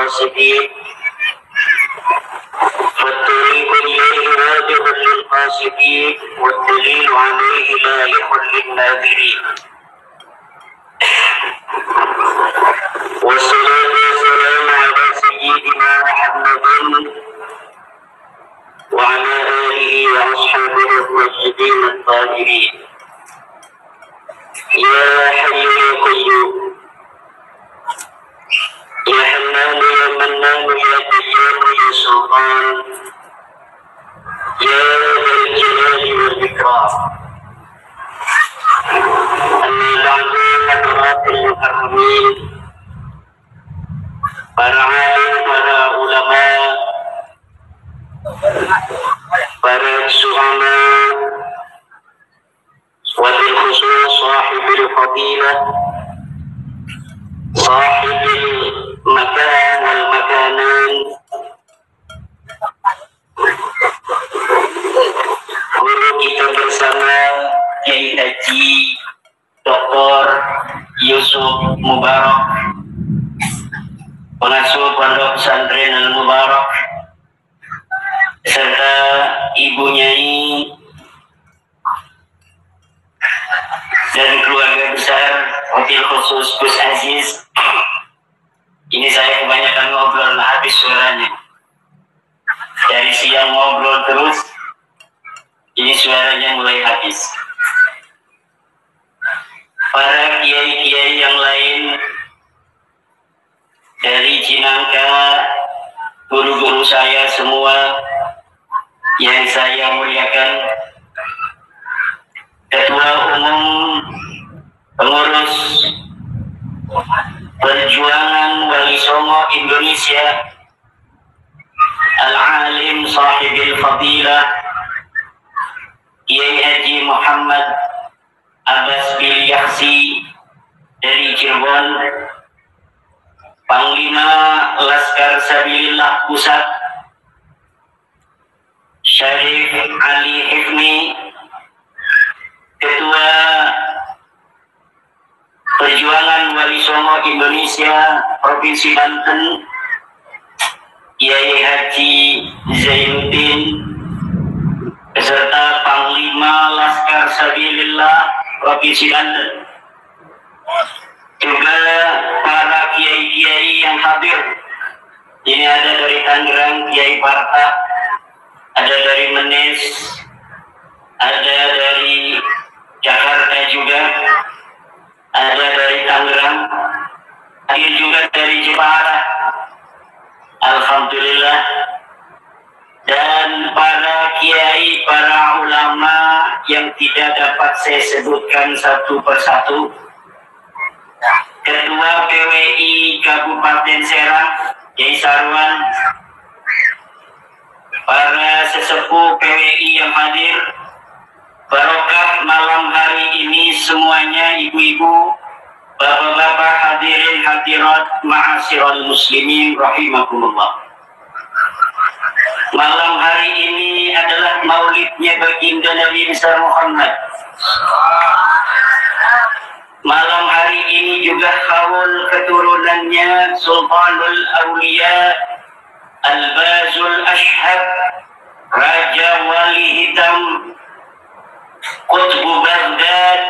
القاصدين فالطريق إليه واضح للقاصدين والدليل عليه لائق للناظرين. والصلاة والسلام على سيدنا محمد وعلى آله وأصحابه الطيبين الطاهرين. يا حي يا قيوم يا حنان يا منان يا ديان يا سلطان يا ذا الجلال والإكرام. أما بعد حضرات المكرمين para alim, para ulama, para suhama, wabil khusus sahibil fadilah, sahibil makan wal makanan, guru kita bersama Kiai Haji Dr. Yusuf Mubarak, pengasuh Pondok Pesantren Al-Mubarak, serta Ibu Nyai dan keluarga besar wabil khusus Gus Aziz. Ini saya kebanyakan ngobrol, habis suaranya. Dari siang ngobrol terus, ini suaranya mulai habis. Para kiai-kiai yang lain dari Cinangka, guru-guru saya semua yang saya muliakan, Ketua Umum Pengurus Perjuangan Wali Songo Indonesia, Al-Alim Sahibil Fadilah, Kiai Haji Muhammad Abbas bin Yaksi dari Cirebon, Panglima Laskar Sabilillah Pusat Syarif Ali Hifni, Ketua Perjuangan Wali Songo Indonesia Provinsi Banten, Kiai Haji Zainuddin, beserta Panglima Laskar Sabilillah Provinsi Banten, juga para kiai-kiai yang hadir. Ini ada dari Tangerang Kiai Parta, ada dari Menes, ada dari Jakarta juga, ada dari Tangerang, hadir juga dari Jepara, alhamdulillah. Dan para kiai, para ulama yang tidak dapat saya sebutkan satu persatu, Ketua PWI Kabupaten Serang Kiai Sarwan, para sesepuh PWI yang hadir, barokah malam hari ini semuanya, ibu-ibu, bapak-bapak, hadirin hadirat, ma'asyiral muslimin rahimakumullah. Malam hari ini adalah maulidnya baginda Nabi besar Muhammad. Malam hari ini juga haul keturunannya Sultanul Aulia Al-Bazul Ashhab, Raja Wali Hitam Qutbu Baghdad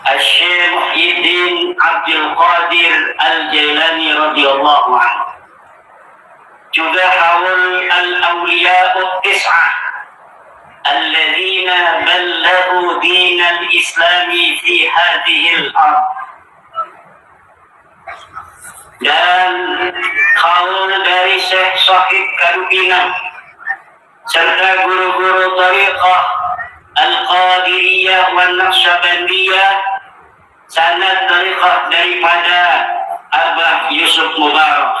Asy-Syaikh Muhyiddin Abdul Qadir Al-Jailani radhiyallahu anhu. Juga haul al-awliya'ut tis'ah alladzina ballaghu dinal islami fi hadhil ard. Dan haul dari Syekh Syahid Kadupina serta guru-guru tariqah Al-Qadiriyah wa Naqsyabandiyah, sanad tariqah daripada Abah Yusuf Mubarak.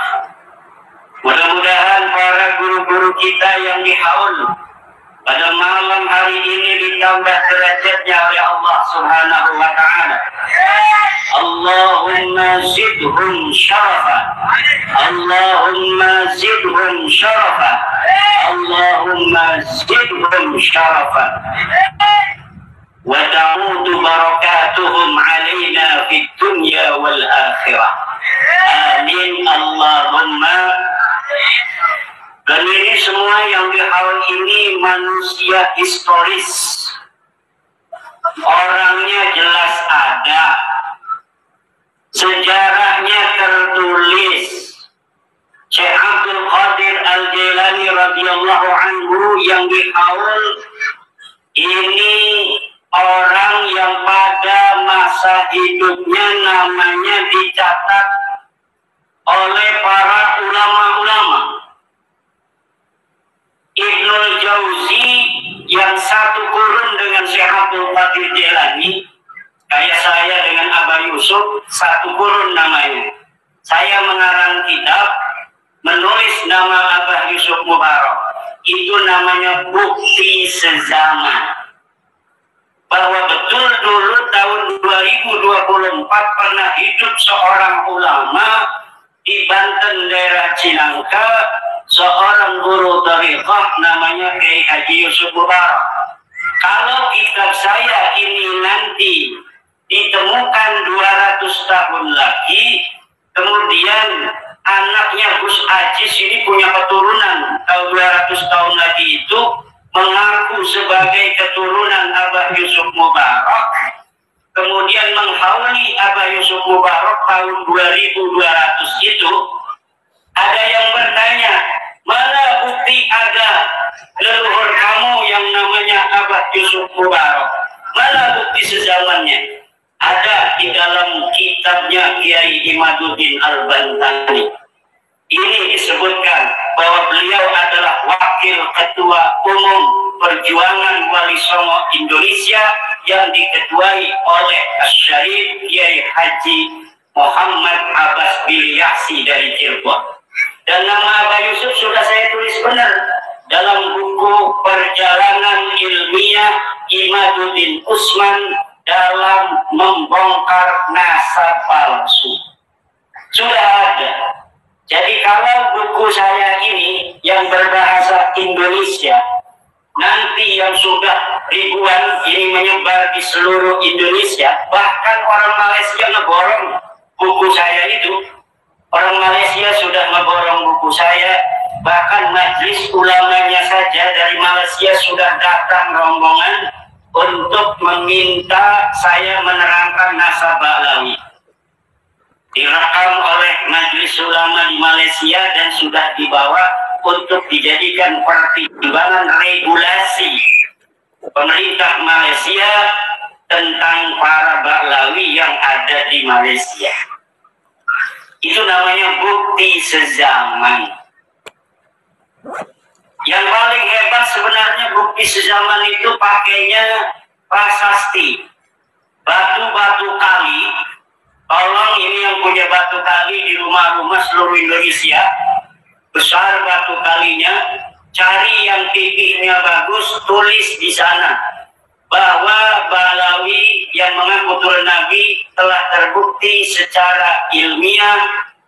Mudah-mudahan para guru-guru kita yang dihaul pada malam hari ini ditambah derajatnya oleh Allah Subhanahu wa Ta'ala. Allahumma zidhum syarafa, Allahumma zidhum syarafa, Allahumma zidhum syarafa, wa ta'udu barakatuhum alaina fid dunya wal akhirah. Amin Amin Allahumma. Dan ini semua yang di haul ini manusia historis. Orangnya jelas ada. Sejarahnya tertulis. Syekh Abdul Qadir Al-Jailani radhiyallahu anhu yang di haul ini orang yang pada masa hidupnya namanya dicatat oleh para ulama-ulama. Ibnul Jauzi yang satu kurun dengan Syekh Abdul Qadir Jailani, kayak saya dengan Abah Yusuf, satu kurun namanya. Saya mengarang kitab, menulis nama Abah Yusuf Mubarak. Itu namanya bukti sezaman. Bahwa betul dulu tahun 2024 pernah hidup seorang ulama di Banten daerah Cinangka, seorang guru thariqah namanya Kiai Haji Yusuf Mubarak. Kalau kitab saya ini nanti ditemukan 200 tahun lagi, kemudian anaknya Gus Ajis ini punya keturunan tahun 200 tahun lagi itu mengaku sebagai keturunan Abah Yusuf Mubarak, kemudian menghauli Abah Yusuf Mubarak tahun 2200 itu, ada yang bertanya, mana bukti ada leluhur kamu yang namanya Abah Yusuf Mubarak? Mana bukti sezamannya? Ada di dalam kitabnya Kiai Imaduddin Al-Bantani. Ini disebutkan bahwa beliau adalah wakil ketua umum Perjuangan Wali Songo Indonesia yang diketuai oleh Asy-Syarif Kiai Haji Muhammad Abbas Bilyasi dari Cirebon. Dan nama Abah Yusuf sudah saya tulis benar dalam buku Perjalanan Ilmiah Imaduddin Usman dalam membongkar nasab palsu. Sudah ada. Jadi kalau buku saya ini yang berbahasa Indonesia, nanti yang sudah ribuan ini menyebar di seluruh Indonesia, bahkan orang Malaysia ngeborong buku saya itu. Orang Malaysia sudah ngeborong buku saya, bahkan majelis ulamanya saja dari Malaysia sudah datang rombongan untuk meminta saya menerangkan nasab Ba'lawi. Direkam oleh majelis ulama di Malaysia dan sudah dibawa untuk dijadikan pertimbangan regulasi pemerintah Malaysia tentang para Ba'lawi yang ada di Malaysia. Itu namanya bukti sezaman. Yang paling hebat sebenarnya bukti sezaman itu pakainya prasasti. Batu-batu kali. Tolong ini yang punya batu kali di rumah-rumah seluruh Indonesia, besar batu kalinya, cari yang pipihnya bagus, tulis di sana bahwa Ba'lawi yang mengaku turun Nabi telah terbukti secara ilmiah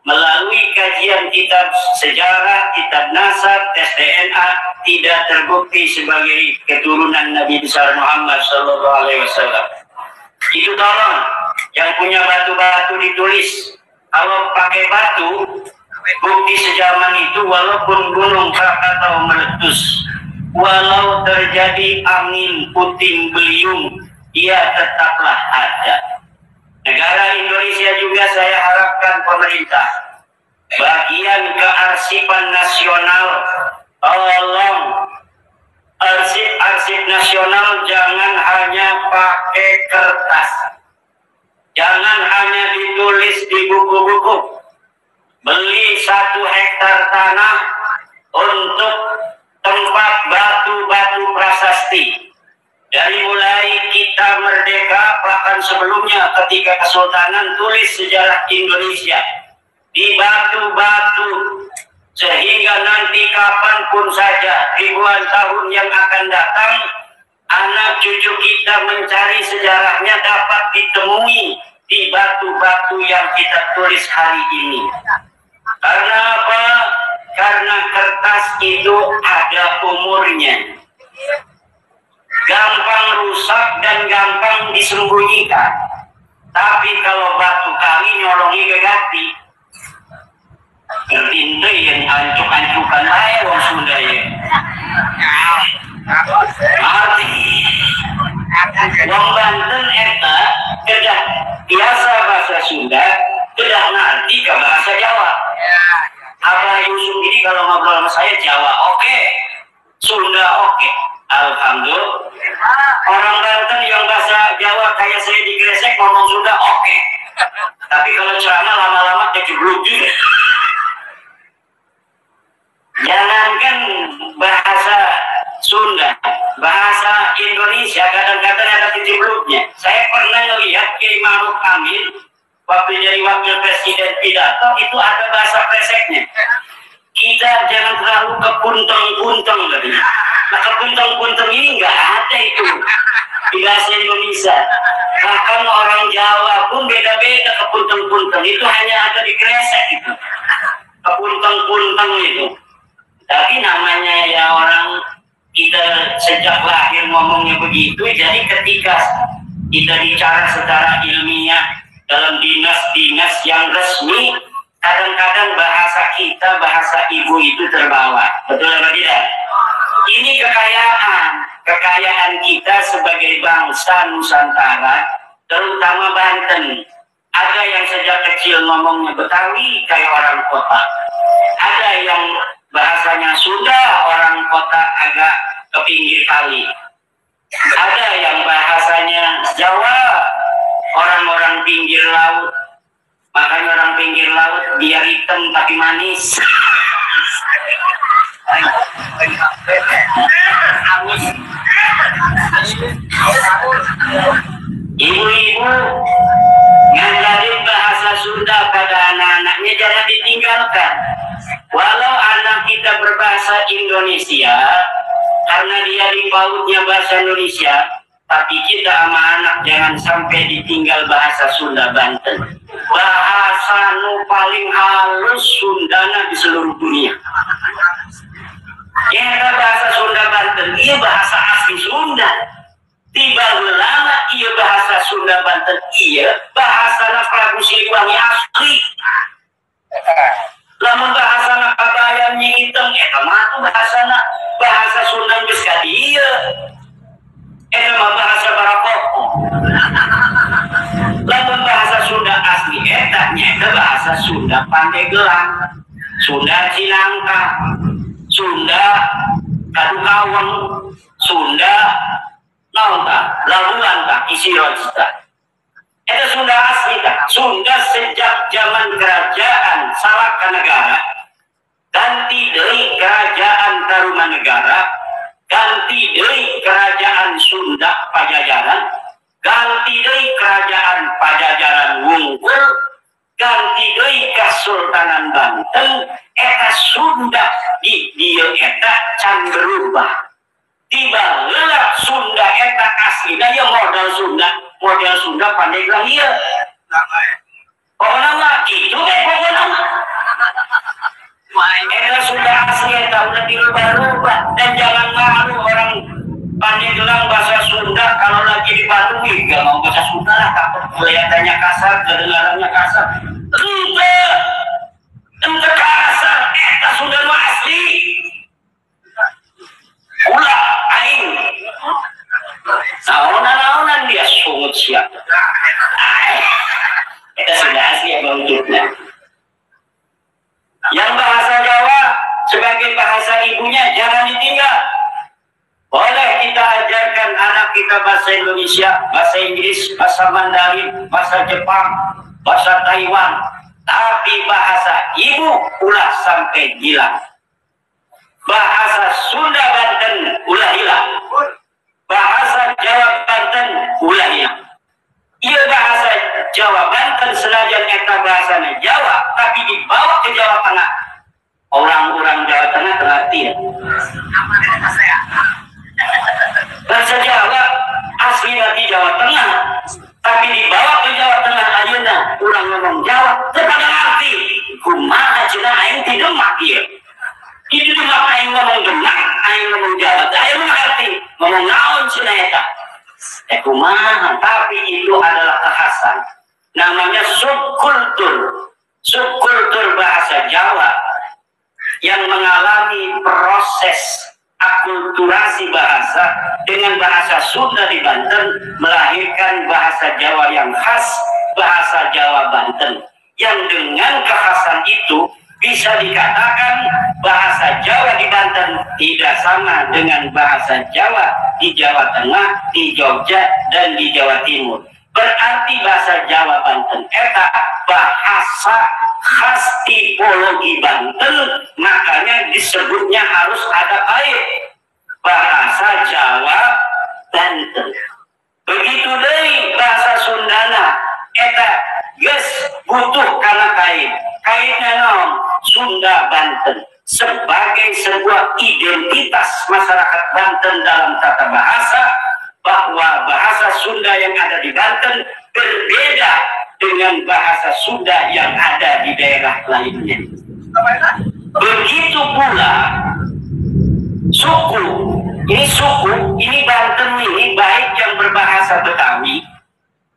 melalui kajian kitab sejarah, kitab nasab, tes DNA, tidak terbukti sebagai keturunan Nabi besar Muhammad SAW. Itu tolong yang punya batu-batu ditulis. Kalau pakai batu, bukti sejaman itu walaupun gunung Krakatau meletus, walau terjadi angin puting beliung, ia tetaplah ada. Negara Indonesia juga saya harapkan pemerintah bagian kearsipan nasional, tolong arsip nasional jangan hanya pakai kertas, jangan hanya ditulis di buku-buku. Beli 1 hektar tanah untuk tempat batu-batu prasasti. Dari mulai kita merdeka, bahkan sebelumnya ketika Kesultanan, tulis sejarah Indonesia di batu-batu, sehingga nanti kapanpun saja ribuan tahun yang akan datang, anak cucu kita mencari sejarahnya dapat ditemui di batu-batu yang kita tulis hari ini. Karena apa? Karena kertas itu ada umurnya, gampang rusak dan gampang disembunyikan. Tapi kalau batu kali nyolongi ke ganti, ngerti ente yang ancuk-ancukan aja wong Sunda ya. Ngerti. Wong Banten eta kedah biasa bahasa Sunda, kedah ngerti ke bahasa Jawa. Abah Yusuf ini kalau ngobrol sama saya Jawa oke, Sunda oke. Alhamdulillah. Orang Banten yang bahasa Jawa kayak saya di Gresik ngomong Sunda oke. Tapi kalau ceramah lama-lama kejeblok juga. Jangankan bahasa Sunda, bahasa Indonesia kadang-kadang ada kejebloknya. Saya pernah melihat Kiai Ma'ruf Amin waktu jadi wakil presiden pidato itu ada bahasa preseknya. Kita jangan terlalu kepunteng-punteng tadi. Nah kepunteng-punteng ini nggak ada itu di bahasa Indonesia. Bahkan orang Jawa pun beda-beda kepunteng-punteng. Itu hanya ada di Gresik itu. Kepunteng-punteng itu. Tapi namanya ya orang kita sejak lahir ngomongnya begitu. Jadi ketika kita bicara secara ilmiah dalam dinas-dinas yang resmi, kadang-kadang bahasa kita, bahasa ibu itu terbawa. Betul atau tidak? Ini kekayaan kita sebagai bangsa Nusantara, terutama Banten. Ada yang sejak kecil ngomongnya Betawi kayak orang kota. Ada yang bahasanya Sunda, orang kota agak ke pinggir kali. Ada yang bahasanya Jawa, orang-orang pinggir laut. Makanya orang pinggir laut biar hitam tapi manis. Ibu-ibu ngajarin bahasa Sunda pada anak-anaknya jangan ditinggalkan. Walau anak kita berbahasa Indonesia, karena dia di pautnya bahasa Indonesia, tapi kita sama anak jangan sampai ditinggal bahasa Sunda Banten. Bahasa nu paling halus Sundana di seluruh dunia. Ya bahasa Sunda Banten, iya bahasa asli Sunda. Tiba lama iya bahasa Sunda Banten, iya bahasa Prabu Siliwangi asli. Lamun bahasa Kabayan Nyi Iteng, eta mah bahasa Sunda geus ka dieu. Eta mah bahasa Barakoko. Lamun bahasa Sunda asli eta nyaeta bahasa Sunda Pandeglang, Sunda Cinangka, Sunda Kadukaweng, Sunda naon tah? Labuan tah Isirojta. Eta Sunda asli tah. Sunda sejak zaman kerajaan Salaka-Negara, ganti deui kerajaan Tarumanegara, ganti deui kerajaan Sunda Pajajaran, ganti deui kerajaan Pajajaran wungkul, ganti deui Kesultanan Banten. Eta Sunda di dieu eta can berubah. Tiba heula Sunda eta aslina ya modal Sunda Pandeglang ieu. Pokona mah kitu teh pokona mah. Eta Sunda asli eta udah dirubah-rubah dan jangan malu orang Pandeglang bahasa Sunda kalau lagi di Bandung gak mau bahasa Sunda lah, takut kelihatannya kasar, kedengarannya kasar. Ente kasar, eta Sunda mah asli. Ulah aing. Naonan dia sungut siap. Kita sudah asli ya bentuknya. Yang bahasa Jawa sebagai bahasa ibunya jangan ditinggal. Boleh kita ajarkan anak kita bahasa Indonesia, bahasa Inggris, bahasa Mandarin, bahasa Jepang, bahasa Taiwan. Tapi bahasa ibu ulah sampai hilang. Bahasa Sunda Banten ulah hilang. Bahasa Jawa Banten ulah hilang. Iya bahasa Jawa Banten senajan eta bahasanya Jawa, tapi dibawa ke Jawa Tengah. Orang-orang Jawa Tengah ngerti ya. Bahasa Jawa asli di Jawa Tengah, tapi dibawa ke Jawa Tengah ayeuna urang ngomong Jawa teu pada ngarti. Kumaha cenah aing ti Demak ieu. Itu cuma aing ngomong Demak, aing ngomong Jawa, aing mengerti ngomong naon cenah eta. Kumaha, tapi itu adalah kekhasan. Namanya subkultur. subkultur bahasa Jawa yang mengalami proses akulturasi bahasa dengan bahasa Sunda di Banten melahirkan bahasa Jawa yang khas, bahasa Jawa Banten, yang dengan kekhasan itu bisa dikatakan bahasa Jawa di Banten tidak sama dengan bahasa Jawa di Jawa Tengah, di Jogja, dan di Jawa Timur. Berarti bahasa Jawa Banten eta bahasa khas tipologi Banten, makanya disebutnya harus ada kait bahasa Jawa Banten. Begitu deh bahasa Sundana eta geus butuh karena kaitnya naon Sunda Banten sebagai sebuah identitas masyarakat Banten dalam tata bahasa, bahwa bahasa Sunda yang ada di Banten berbeda dengan bahasa Sunda yang ada di daerah lainnya. Begitu pula suku, ini Banten ini baik yang berbahasa Betawi,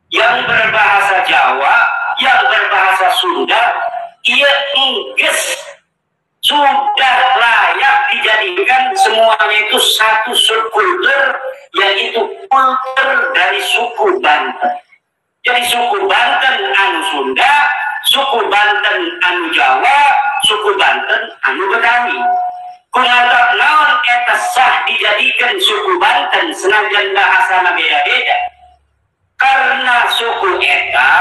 yang berbahasa Jawa, yang berbahasa Sunda, ia ingges sudah layak dijadikan semuanya itu satu subkultur, yaitu kultur dari suku Banten. Jadi suku Banten anu Sunda, suku Banten anu Jawa, suku Banten anu Betawi. Kumaha naon eta sah dijadikan suku Banten senajan bahasana beda-beda. Karena suku eta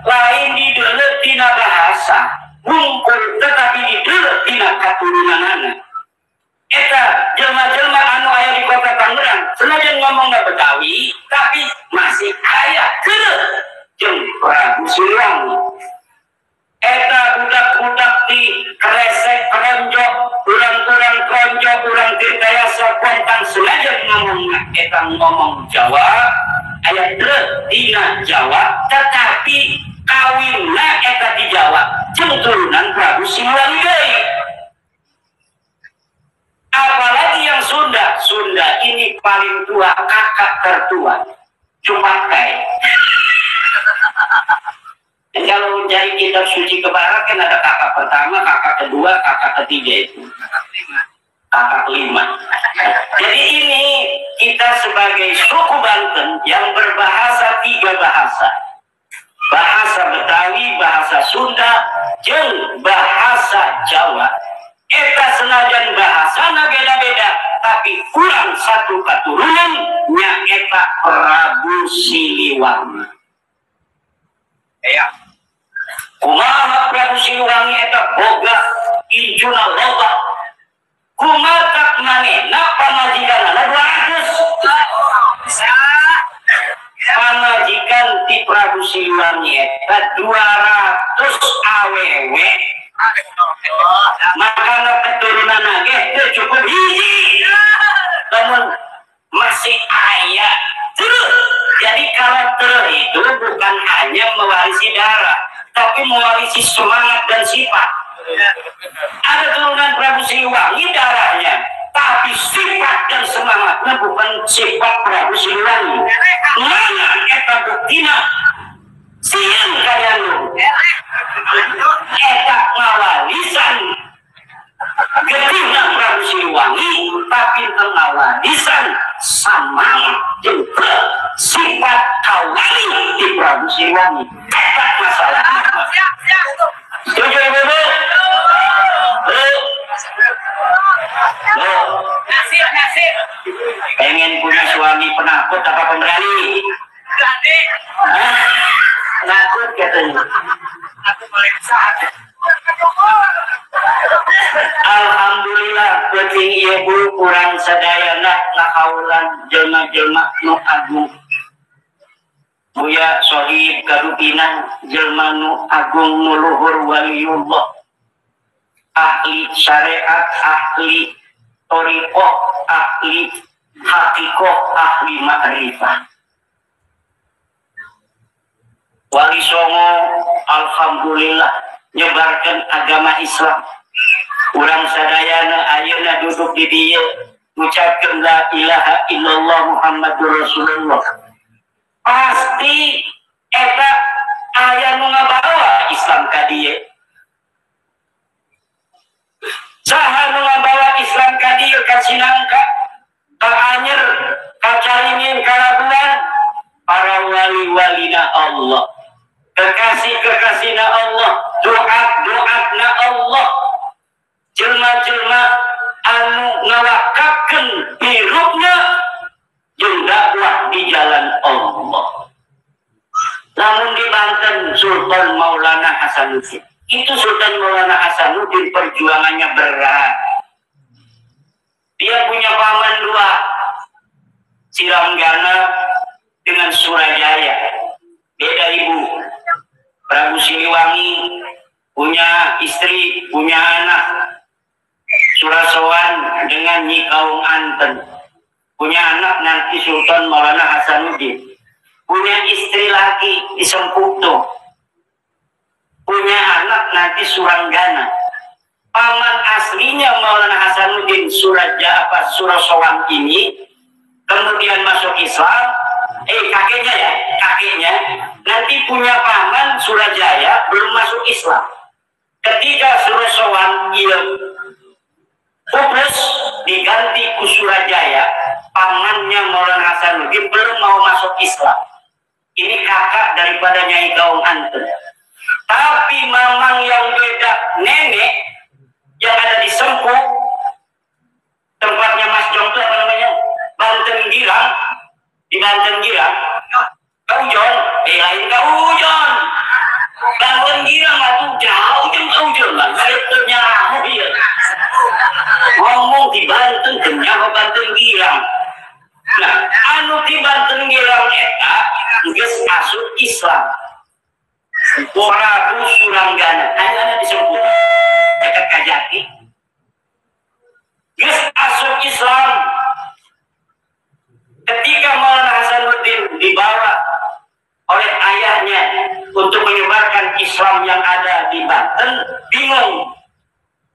lain didelep dina bahasa, wungkul tetapi didelep dina katurunanana. Eta jelma-jelma anu aya di kota Tangerang senajan ngomongna Betawi tapi masih aya keuleuh jeung Prabu Siliwangi. Eta budak-budak di Kresek, Keronjok, urang-urang Keronjok, urang Tirtayasa, Pontang senajan ngomongna eta ngomong Jawa, aya dina Jawa, tetapi kawinna eta di Jawa jeung turunan Prabu Siliwangi deui. Apalagi yang Sunda ini paling tua, kakak tertua, Cupakai. Dan kalau dari kitab suci ke barat kan ada kakak pertama, kakak kedua, kakak ketiga itu. Kakak kelima. Jadi ini kita sebagai suku Banten yang berbahasa 3 bahasa. Bahasa Betawi, bahasa Sunda, jeung bahasa Jawa. Eta senajan bahasana beda-beda, tapi kurang satu katurunan nya eta Prabu Siliwangi. Ya. Kumaha Prabu Siliwangi eta boga injuna loba. Kumaha manehna pamajikanana 200. Pamajikan ti Prabu Siliwangi eta 200 awewe. Makanya keturunan nage itu cukup hiji, namun masih ayah terus. Jadi kalau terus itu bukan hanya mewarisi darah, tapi mewarisi semangat dan sifat. Ada turunan Prabu Siliwangi darahnya, tapi sifat dan semangatnya bukan sifat Prabu Siliwangi. Mana eta buktina? Siang kalian lu eta ngawalisan getina Prabu Siliwangi, tapi ngawalisan semangat jeung sifat kawali di Prabu Siliwangi. Eta masalah. Setuju ibu? Nasib. Pengen punya suami penakut apa pemberani? Nakut katanya. Alhamdulillah penting ibu kurang sadayana nakaulan jelma-jelma nu agung. Buya Sohib Garupinan jelma nu agung nu luhur waliullah. Ahli syariat, ahli thariqah, ahli hakikoh, ahli ma'rifah. Wali Songo alhamdulillah nyebarkan agama Islam. Urang sadayana ayeuna duduk di dieu ngucapkeun la ilaha illallah Muhammadur Rasulullah. Pasti eta aya nu ngabawa Islam ka dieu. Sultan Maulana Hasanuddin. Itu Sultan Maulana Hasanuddin perjuangannya berat. Dia punya paman dua, Siranggana dengan Surajaya. Beda ibu. Prabu Siliwangi punya istri, punya anak. Surasowan dengan Nyi Kaung Anten punya anak nanti Sultan Maulana Hasanuddin. Punya istri lagi di Sempukto, punya anak nanti Suranggana. Paman aslinya Maulana Hasanuddin Surasowan ini kemudian masuk Islam. Kakeknya nanti punya paman Surajaya belum masuk Islam. Ketika Surasowan Kupres diganti ku Surajaya, pamannya Maulana Hasanuddin belum mau masuk Islam. Ini kakak daripada Nyai Kaung Anten. Tapi mamang yang beda nenek yang ada di Sempuk, tempatnya Mas Jong itu apa namanya? Banten Girang. Di Banten Girang, Kaujon, lain Kaujon. Banten Girang itu jauh Kaujon lah. Sektornya dia. Ngomong di Banten, kenyang Banten Girang. Nah, anu di Banten Girang eta geus masuk Islam. Prabu Suranggana, hanya disebut dekat Kajati. Geus masuk Islam. Ketika Maulana Hasanuddin dibawa oleh ayahnya untuk menyebarkan Islam yang ada di Banten, bingung.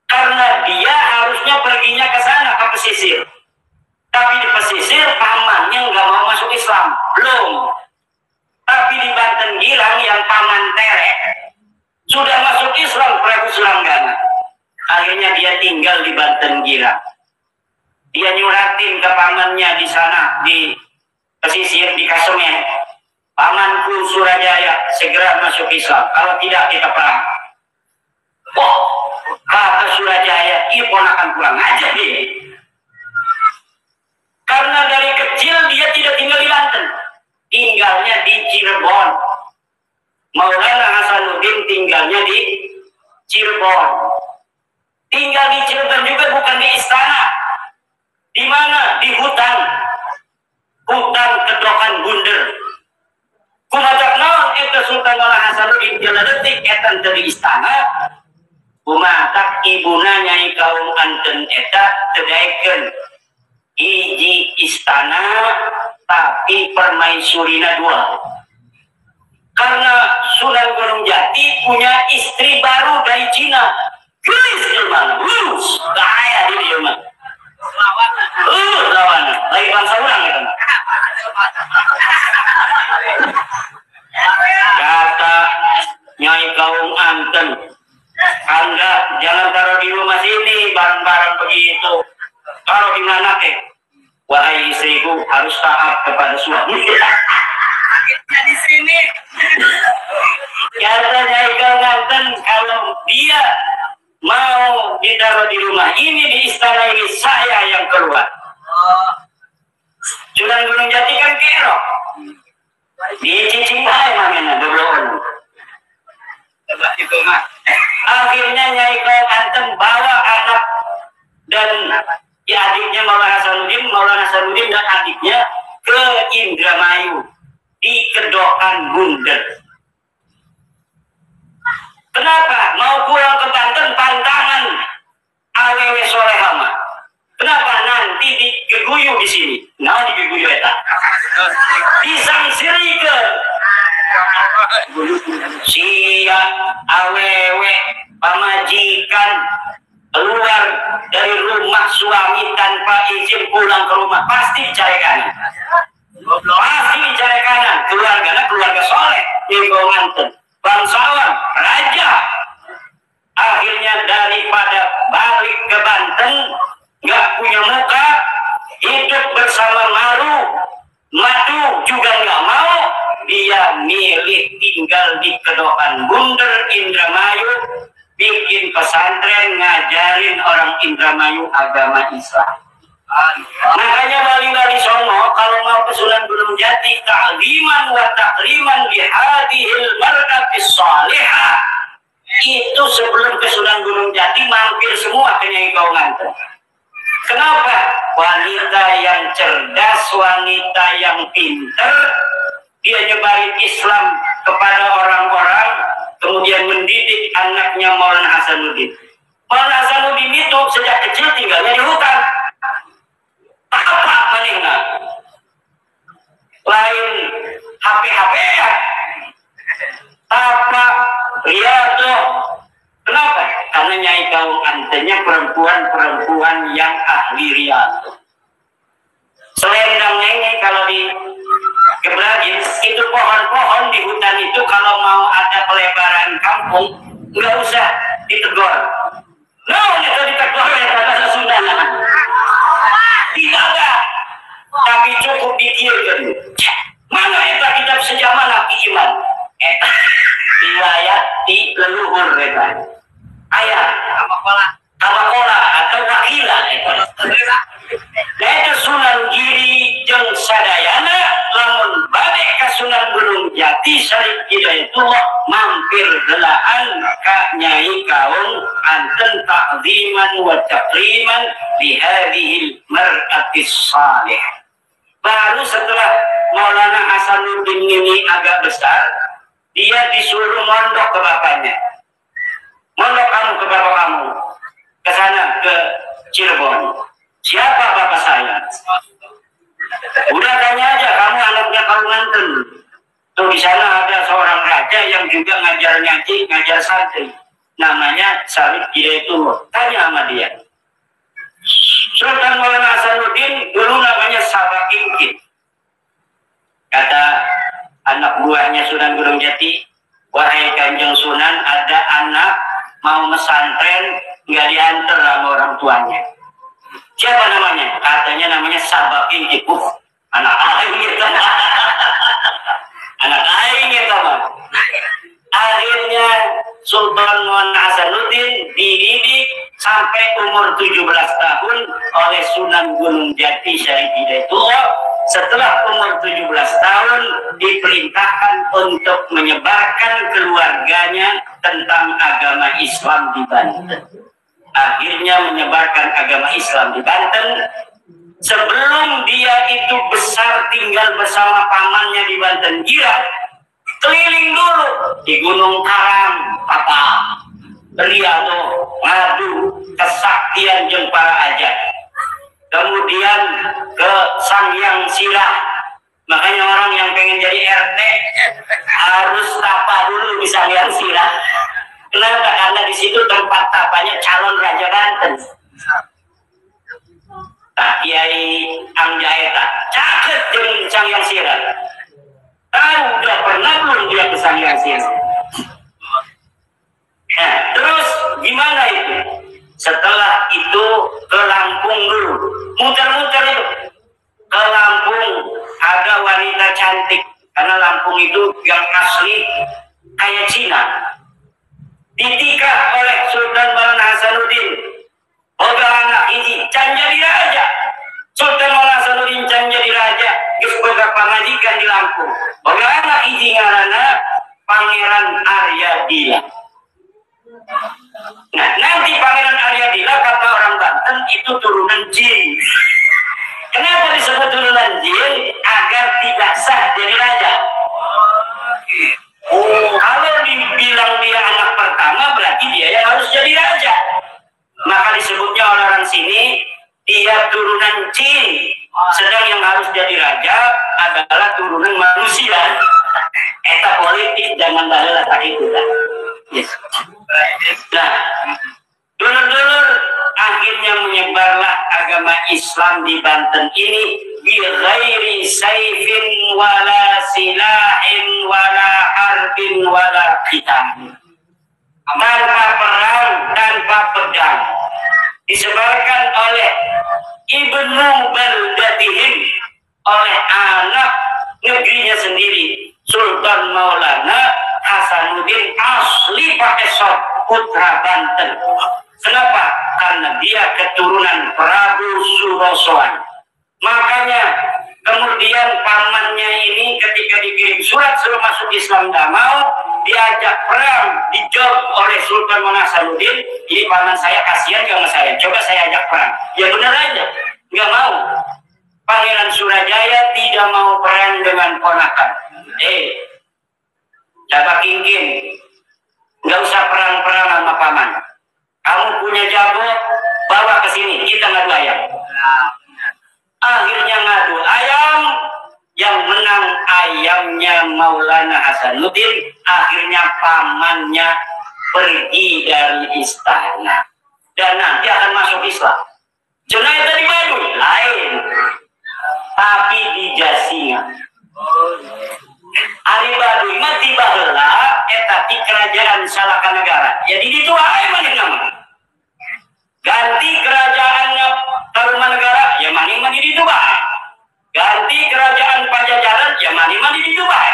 Karena dia harusnya perginya ke sana, ke pesisir. Tapi di pesisir pamannya nggak mau masuk Islam, belum. Tapi di Banten Girang yang paman Terek sudah masuk Islam Prabu Suranggana. Akhirnya dia tinggal di Banten Girang. Dia nyuratin ke pamannya di sana di pesisir di Kasemen. Pamanku Surajaya segera masuk Islam. Kalau tidak kita perang. Kata Surajaya, ponakan kurang aja dia. Karena dari kecil dia tidak tinggal di Banten, tinggalnya di Cirebon. Maulana Hasanuddin tinggalnya di Cirebon. Tinggal di Cirebon juga bukan di istana. Di mana? Di hutan Kedokan Bunder. Kumajak naon eta Sultan Maulana Hasanuddin jalan detik etan dari istana. Kumatak ibuna Nyai Kaung Anten eta tedaikeun hiji istana tapi permaisurina dua. Karena Sunan Gunung Jati punya istri baru dari Cina. Geus jelema, bahaya di dieu mah. Lawan. Lagi bangsa urang eta. Kata Nyai Kaung Anten, Anda jangan taruh di rumah sini barang-barang begitu. Taruh di mana teh? Wahai istriku harus taat kepada suami. Di sini. Kata Nyai Kaung Anten, kalau dia mau ditaruh di rumah ini, di istana ini, saya yang keluar. Sunan Gunung Jati kan kerok. Di cicing bae mamena dobloon. Itu mah. Akhirnya Nyai Kaung Anten bawa anak dan adiknya Maulana Hasanuddin dan adiknya ke Indramayu di Kedokan Bunder. Kenapa? Mau pulang ke Banten pantangan awewe solehama. Kenapa? Nanti digeguyu di sini. Nah, digeguyu eta. Disangsirikeun. Sia awewe pamajikan keluar dari rumah suami tanpa izin pulang ke rumah pasti dicari kanan. Pasti dicari kanan. Keluarga soleh yang Banten. Bangsawan, raja. Akhirnya daripada balik ke Banten, nggak punya muka, hidup bersama madu juga nggak mau. Dia milih tinggal di Kedokan Bunder, Indramayu, bikin pesantren ngajarin orang Indramayu agama Islam. Makanya wali-wali Songo kalau mau ke Sunan Gunung Jati ta'liman wa takriman bihadihil mar'atis salih itu sebelum ke Sunan Gunung Jati mampir semua ke Nyai Kaunganten. Kenapa? Wanita yang cerdas, wanita yang pinter, dia nyebarin Islam kepada orang-orang, kemudian mendidik anaknya Maulana Hasanuddin. Maulana Hasanuddin itu sejak kecil tinggalnya di hutan. Apa manehna? Lain HP-HP ya. Apa? Riyadhah. Kenapa? Karena Nyai Kaungantennya perempuan-perempuan yang ahli riyadhah. Selendang Nyai kalau di Gebragin, itu pohon-pohon di hutan itu kalau mau ada pelebaran kampung, nggak usah ditegur. Itu ditegur ya kata Sunda. Tidak ada. Tapi cukup dikir. Mana itu kitab sejaman Nabi Iman? Riwayat di leluhur mereka. Ayah, Abakola atau Wakila. Nah itu Sunan Giri jeung sadayana lamun bade ka Sunan Gunung Jati Syarif Hidayatullah mampir helaan ka Nyai Kaunganten ta'ziman wa takriman li hadhil mar'atis salih. Baru setelah Maulana Hasanuddin ini agak besar, dia disuruh mondok ke bapaknya. Mondok kamu ke bapak kamu, ke sana ke Cirebon. Siapa bapak saya? Udah tanya aja, kamu anaknya Kaunganten. Tuh di sana ada seorang raja yang juga ngajar nyaci, ngajar santri. Namanya Syarif Hidayatullah. Tanya sama dia. Sultan Maulana Hasanuddin dulu namanya Sabakingkit. Kata anak buahnya Sunan Gunung Jati, wahai Kanjeng Sunan, ada anak mau mesantren nggak diantar sama orang tuanya. Siapa namanya? Katanya namanya Sabakingkit. Anak aing gitu. Anak aing gitu mah. Akhirnya Sultan Maulana Hasanuddin dididik sampai umur 17 tahun oleh Sunan Gunung Jati Syarif Hidayatullah. Setelah umur 17 tahun diperintahkan untuk menyebarkan keluarganya tentang agama Islam di Banten. Akhirnya menyebarkan agama Islam di Banten. Sebelum dia itu besar tinggal bersama pamannya di Banten Girat, keliling dulu di Gunung Karang, Riyadhah, Ngadu, kesaktian jeung para ajat. Kemudian ke Sangyang Sirah. Makanya orang yang pengen jadi RT harus tapa dulu di Sangyang Sirah. Kenapa? Karena di situ tempat tapanya calon Raja Banten. Tak Kiai Angjaeta, caket jeung Sangyang Sirah. Tahu udah pernah belum dia ke Sangyang Sirah? Nah, terus gimana itu? Setelah itu ke Lampung dulu, muter-muter itu ke Lampung. Ada wanita cantik, karena Lampung itu yang asli kayak Cina. Ditikah oleh Sultan Maulana Hasanuddin. Boga anak ini can jadi raja. Sultan Maulana Hasanuddin can jadi raja. Geus boga pangajikan di Lampung. Boga anak ini ngaranna Pangeran Aryadila. Nah, nanti Pangeran Aryadila kata orang Banten itu turunan jin. Kenapa disebut turunan jin? Agar tidak sah jadi raja. Kalau dibilang dia anak pertama berarti dia yang harus jadi raja. Maka disebutnya oleh orang sini dia turunan jin. Sedang yang harus jadi raja adalah turunan manusia. Eta politik jangan baheula tak itu kan. Yes. Nah, dulur-dulur akhirnya menyebarlah agama Islam di Banten ini bi ghairi saifin wala silahin wala harbin wala qital. Tanpa perang, tanpa pedang. Disebarkan oleh ibnu baldatihim, oleh anak negerinya sendiri, Sultan Maulana Hasanuddin asli Pakesor, putra Banten. Kenapa? Karena dia keturunan Prabu Surosoan. Makanya Kemudian pamannya ini ketika dikirim surat suruh masuk Islam tidak mau, diajak perang, dijob oleh Sultan Hasanuddin. Ini paman saya kasihan sama saya, coba saya ajak perang. Ya benar aja, nggak mau. Pangeran Surajaya tidak mau perang dengan ponakan. Jaga Kingking, nggak usah perang-perang sama paman. Kamu punya jago, bawa ke sini, kita ngadu ayam. Akhirnya ngadu ayam, yang menang ayamnya Maulana Hasanuddin. Akhirnya pamannya pergi dari istana dan nanti akan masuk Islam. Jenayah tadi Baduy lain, tapi di Jasingan. Ari Baduy mati baheula eta di kerajaan Salakanegara. Jadi itu ae maneh nama. Ganti kerajaannya Tarumanegara, ya mani di Dubai. Ganti kerajaan Pajajaran, ya mani di Dubai.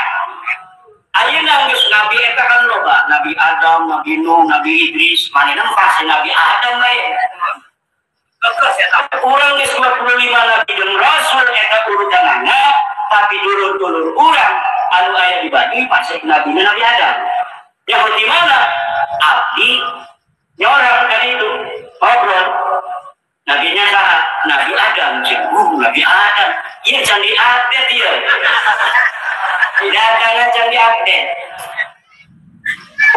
Ayeuna geus nabi eta kan loba, Nabi Adam, Nabi Nuh, Nabi Idris, manehna pasti Nabi Adam bae. Urang geus 25 nabi jeung rasul eta urutanana, tapi dulur-dulur urang anu aya di Baduy pasti Nabi Adam. Yang di mana? Abdi nyorang kan itu ngobrol. Nabinya saha? Nabi Adam, Nabi Adam. Iya candi update dia. Datangnya candi update.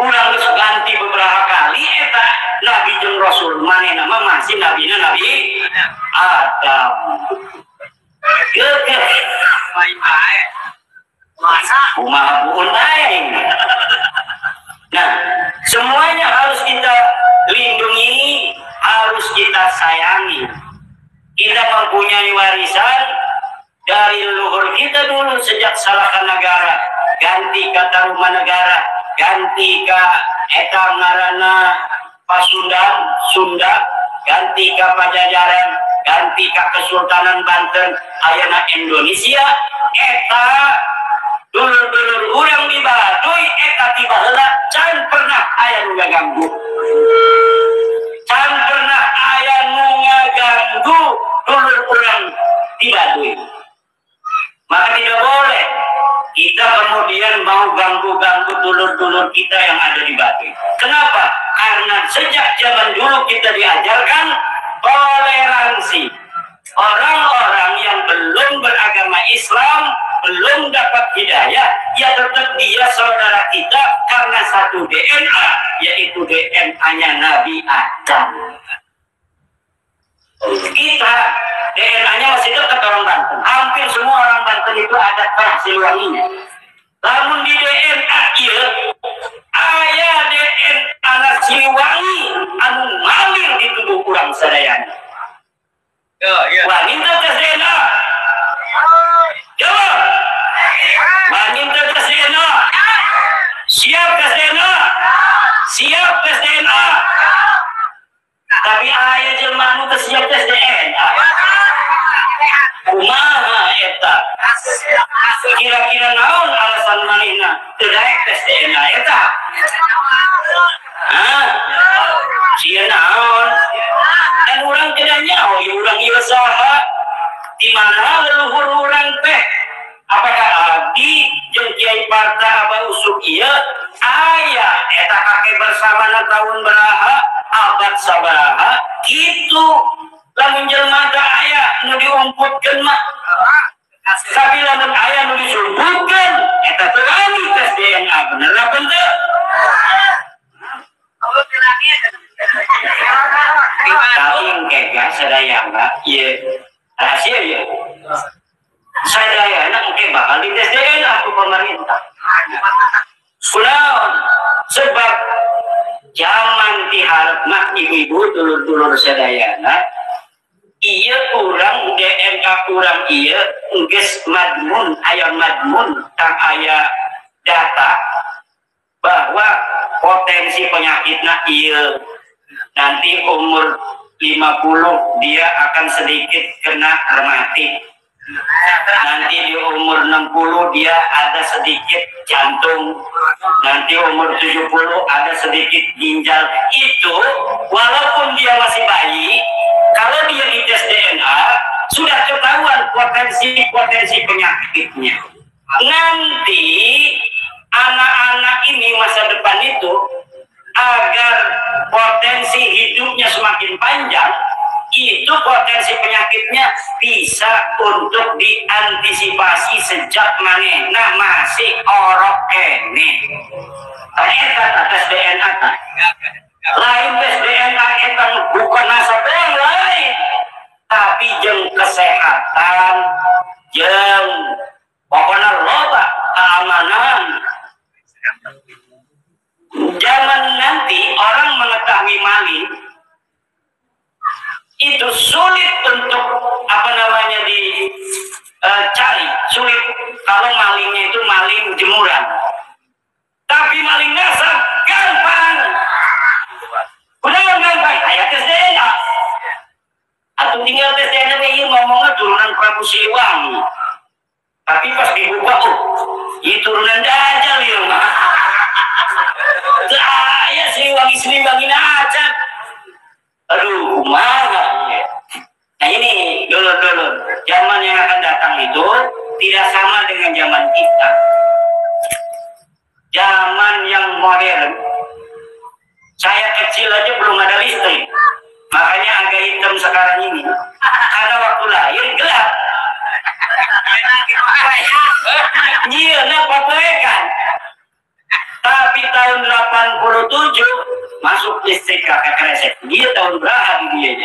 Ulang terus ganti beberapa kali eta Nabi jeung Rasul mana nama masih Nabi Adam. Gege. Masa kumaha buun lain. Nah, semuanya harus kita lindungi, harus kita sayangi. Kita mempunyai warisan dari leluhur kita dulu sejak Salakanegara, ganti ke Tarumanegara, ganti ke eta ngaranna Pasundan, Sunda, ganti ke Pajajaran, ganti ke Kesultanan Banten, ayeuna Indonesia, eta dulur-dulur urang di Baduy eta ti baheula can pernah aya nu ngaganggu. Can pernah aya nu ngaganggu dulur urang di Baduy. Maka tidak boleh kita kemudian mau ganggu-ganggu dulur-dulur kita yang ada di Baduy. Kenapa? Karena sejak zaman dulu kita diajarkan toleransi. Orang-orang yang belum beragama Islam, belum dapat hidayah, ya tetap dia saudara kita karena satu DNA, yaitu DNA-nya Nabi Adam. Kita DNA-nya masih dekat orang Banten. Hampir semua orang Banten itu ada Kah Siliwanginya. Namun di DNA ieu aya DNA Siliwangi anu ngalir di tubuh urang sadayana. Wanita tes DNA. Coba. Wanita tes DNA. Siap tes DNA. Siap tes DNA. Tapi aya jelema anu teu siap tes DNA. Kumaha eta? Kira-kira naon alasan manehna teu daek tes DNA eta? Hah? Sia naon? Dan orang tidak nyaho, ya orang ieu saha? Di mana leluhur orang teh? Apakah abdi jeung Kiai Parta Aba Usuk ieu aya eta kakek bersamana tahun baraha, abad sabaraha? Kitu lamun jelema teh aya nu diumputkeun mah. Tapi lamun aya nu disumputkeun eta teh tes DNA bener apa teu? Tapi engke sadaya enggak, iya rahasia ya. Sadaya anak engke bakal dites DNA ku pemerintah. Kunaon? Sebab zaman diharap mah ibu-ibu dulur-dulur sadayana, iya kurang DNA kurang iya geus madmun, aya madmun tang aya data bahwa potensi penyakitnya iya. Nanti umur 50 dia akan sedikit kena rematik. Nanti di umur 60 dia ada sedikit jantung. Nanti umur 70 ada sedikit ginjal. Itu walaupun dia masih bayi, kalau dia dites DNA sudah ketahuan potensi penyakitnya. Nanti anak-anak ini masa depan itu agar potensi hidupnya semakin panjang, itu potensi penyakitnya bisa untuk diantisipasi sejak manehna masih orok kene. Eta tes DNA tak lain, tes DNA eta bukan nasab yang lain, tapi jeung kesehatan, jeung pokoknya loba keamanan. Zaman nanti orang mengetahui maling itu sulit untuk dicari, sulit kalau malingnya itu maling jemuran. Tapi maling nasab gampang, udah gampang. Ayah tes DNA, atau tinggal tes DNA ini ngomongnya turunan Prabu Siliwangi. Tapi pas dibuka, ini turunan Dajjal ya mah. Saya Siliwangi aja. Aduh, kumaha. Nah ini dulu zaman yang akan datang itu tidak sama dengan zaman kita. Zaman yang modern, saya kecil aja belum ada listrik, makanya agak hitam sekarang ini. Karena waktu lahir gelap. Iya, kan. Tapi tahun 87 masuk listrik kakek kresek. Dia tahun berapa dia?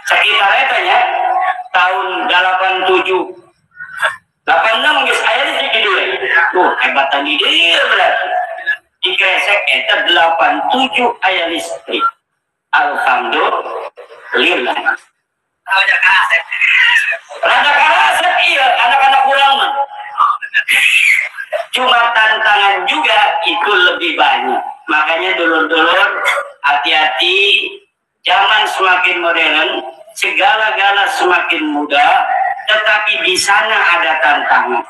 Sekitar itu ya, tahun 87. 86 guys, air listrik dulu. Hebatan dia berarti. Di kresek itu 87 air listrik. Alhamdulillah. Rada karaset iya, anak-anak kurang mah. Cuma tantangan juga itu lebih banyak. Makanya dulur-dulur hati-hati, zaman semakin modern, segala-gala semakin mudah, tetapi di sana ada tantangan.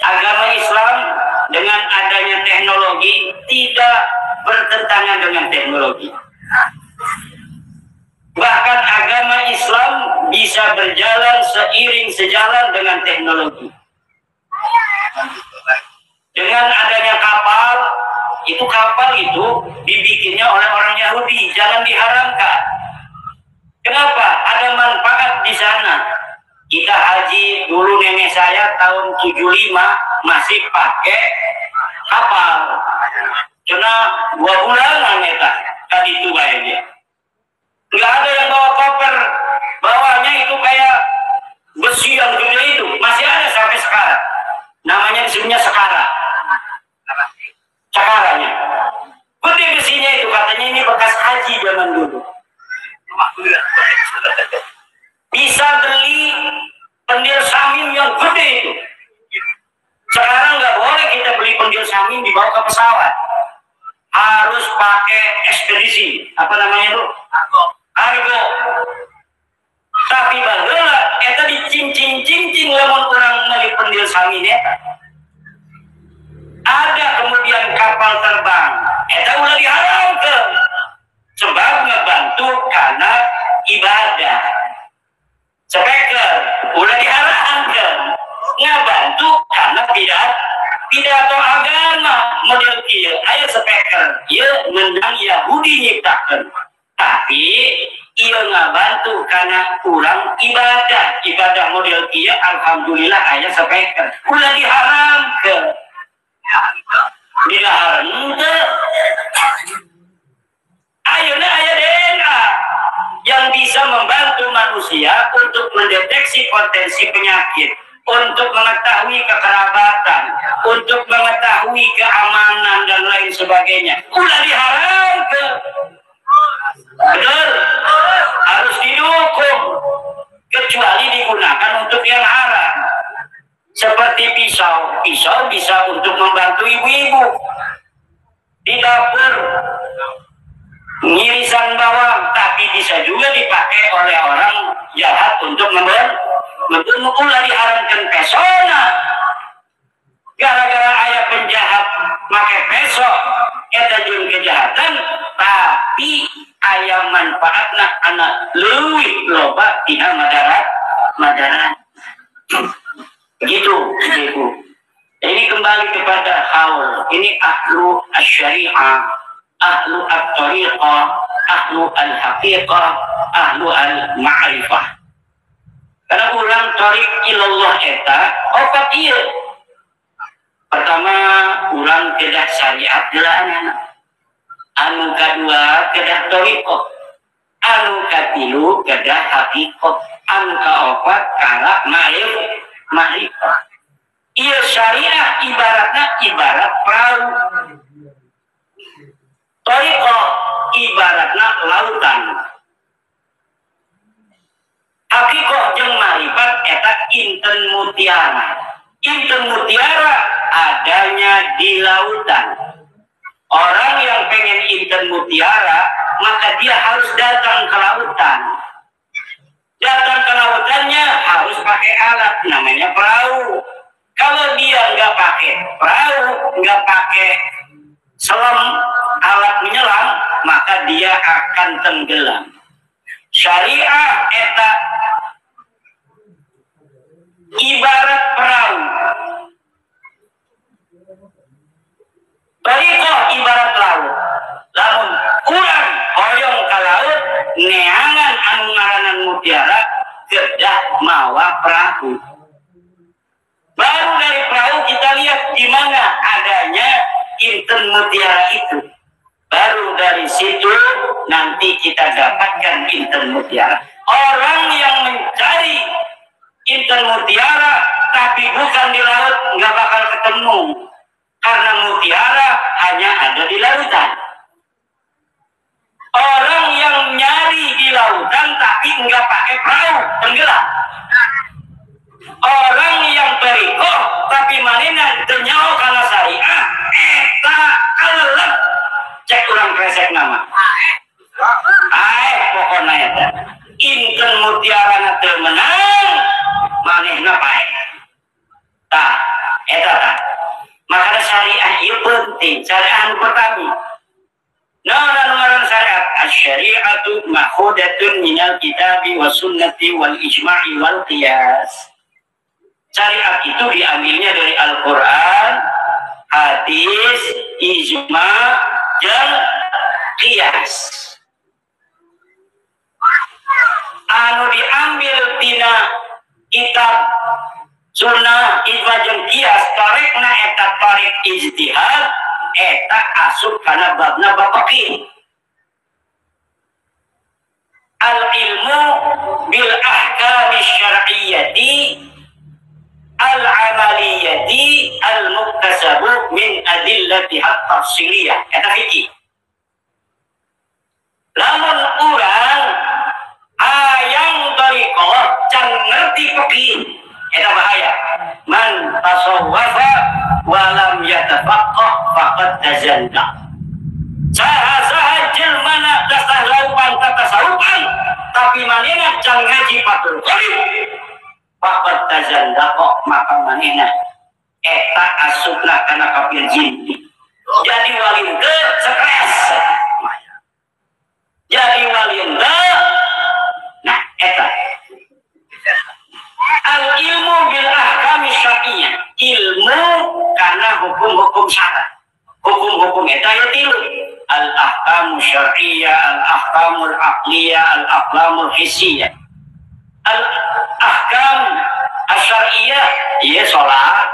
Agama Islam dengan adanya teknologi tidak bertentangan dengan teknologi. Bahkan agama Islam bisa berjalan seiring sejalan dengan teknologi. Dengan adanya kapal itu dibikinnya oleh orang Yahudi, jangan diharamkan. Kenapa? Ada manfaat di sana. Kita haji dulu, nenek saya tahun 75 masih pakai kapal. Cuma 2 bulanan eta tadi itu kayaknya. Nggak ada yang bawa koper, bawahnya itu kayak besi yang gede itu, masih ada sampai sekarang. Namanya disebutnya sekarang. Sekarangnya gede besinya itu, katanya ini bekas haji zaman dulu. Bisa beli pendil samin yang gede itu. Sekarang nggak boleh kita beli pendil samin dibawa ke pesawat, harus pakai ekspedisi, apa namanya itu, kargo. Tapi baheula eta dicincing-cincing lamun urang meuli pendil samin eta. Ada kemudian kapal terbang, eta ulah diharamkeun sebab ngebantu karena ibadah. Speaker ulah diharamkeun ngebantu karena pidato agama model kieu. Aya speaker ieu ngendang Yahudi nyiptakeun, tapi ieu ngabantu karena urang ibadah model kieu. Alhamdulillah aya speaker ulah diharamkeun. Dilarang teu. Ayeuna aya DNA yang bisa membantu manusia untuk mendeteksi potensi penyakit, untuk mengetahui kekerabatan, untuk mengetahui keamanan dan lain sebagainya. Ulah diharamkeun. Benar, harus didukung, kecuali digunakan untuk yang haram. Seperti pisau bisa untuk membantu ibu-ibu di dapur ngirisan bawang, tapi bisa juga dipakai oleh orang jahat untuk membunuh. Ulah diharamkan pesona. Gara-gara ayah penjahat pakai peso, eta jeung kejahatan, tapi ayah manfaatna anak leuwih loba tina madarat. Begitu, Ibu. Ini kembali kepada haul. Ini ahlu asy-syari'ah, ahlu at-tariqah, ahlu al-haqiqah, ahlu al-ma'rifah. Karena urang tarik ilallah eta opat ieu. Pertama, urang kedah syariat geulana. Anu kadua kedah tariqah. Anu katilu kedah haqiqah. Anu kaopat kara ma'rifah. Ieu syariah ibarat perahu. Tariqah ibaratna lautan. Haqiqah jeung ma'rifat eta inten mutiara. Inten mutiara adanya di lautan. Orang yang pengen inten mutiara, maka dia harus datang ke lautan. Datang ke lautannya harus pakai alat, namanya perahu. Kalau dia nggak pakai perahu, nggak pakai selam, alat menyelam, maka dia akan tenggelam. Syariah eta ibarat perahu. Tariqah ibarat laut. Lamun urang hoyong ka laut, neangan anu ngaranan mutiara kedah mawa perahu. Baru dari perahu kita lihat di mana adanya inten mutiara itu. Baru dari situ nanti kita dapatkan inten mutiara. Orang yang mencari inten mutiara tapi bukan di laut nggak bakal ketemu. Karena mutiara hanya ada di lautan. Orang yang nyari di lautan tapi nggak pakai perahu, tenggelam. Orang yang tariqah tapi manehna teu nyaho kana syariah, eta kalelep. Cek urang kresek nama. Pokona eta. Inten mutiara teu menang, manehna pae. Tah, eta tah. Makanya syariah ieu penting, syariah anu pertama. Nah, ngaran syariat asy-syari'atu ma'khudatun minal kitabi was sunnati wal ijma'i wal qiyas. Syariat itu diambilnya dari Al-Quran, hadis, ijma, dan qiyas. Anu diambil tina kitab sunnah ijma jeung qiyas tarekna eta tarik ijtihad eta asup kana babna bab fiqih. Al ilmu bil ahkam syar'iyyati al amaliyati al muktasabu min adillatiha tafsiliyah eta fiqih. Lamun urang hayang tariqah can ngerti fiqih eta bahaya. Man tasawwafa wa lam yatafaqqah faqad tazanda. Saha jelmana tasawufan tasawufan tapi manehna can ngaji patul qalib faqad tazanda kok maka manehna eta asupna kana kafir jin. Jadi wali teu stres. Jadi wali teu nah eta al ilmu bil ahkam syar'iyyah, ilmu karena hukum-hukum syara. Hukum-hukum eta ya tilu. Al ahkam syar'iyyah, al ahkamul aqliyah, al ahkamul hissiyah. Al ahkam asy-syar'iyyah ieu salat,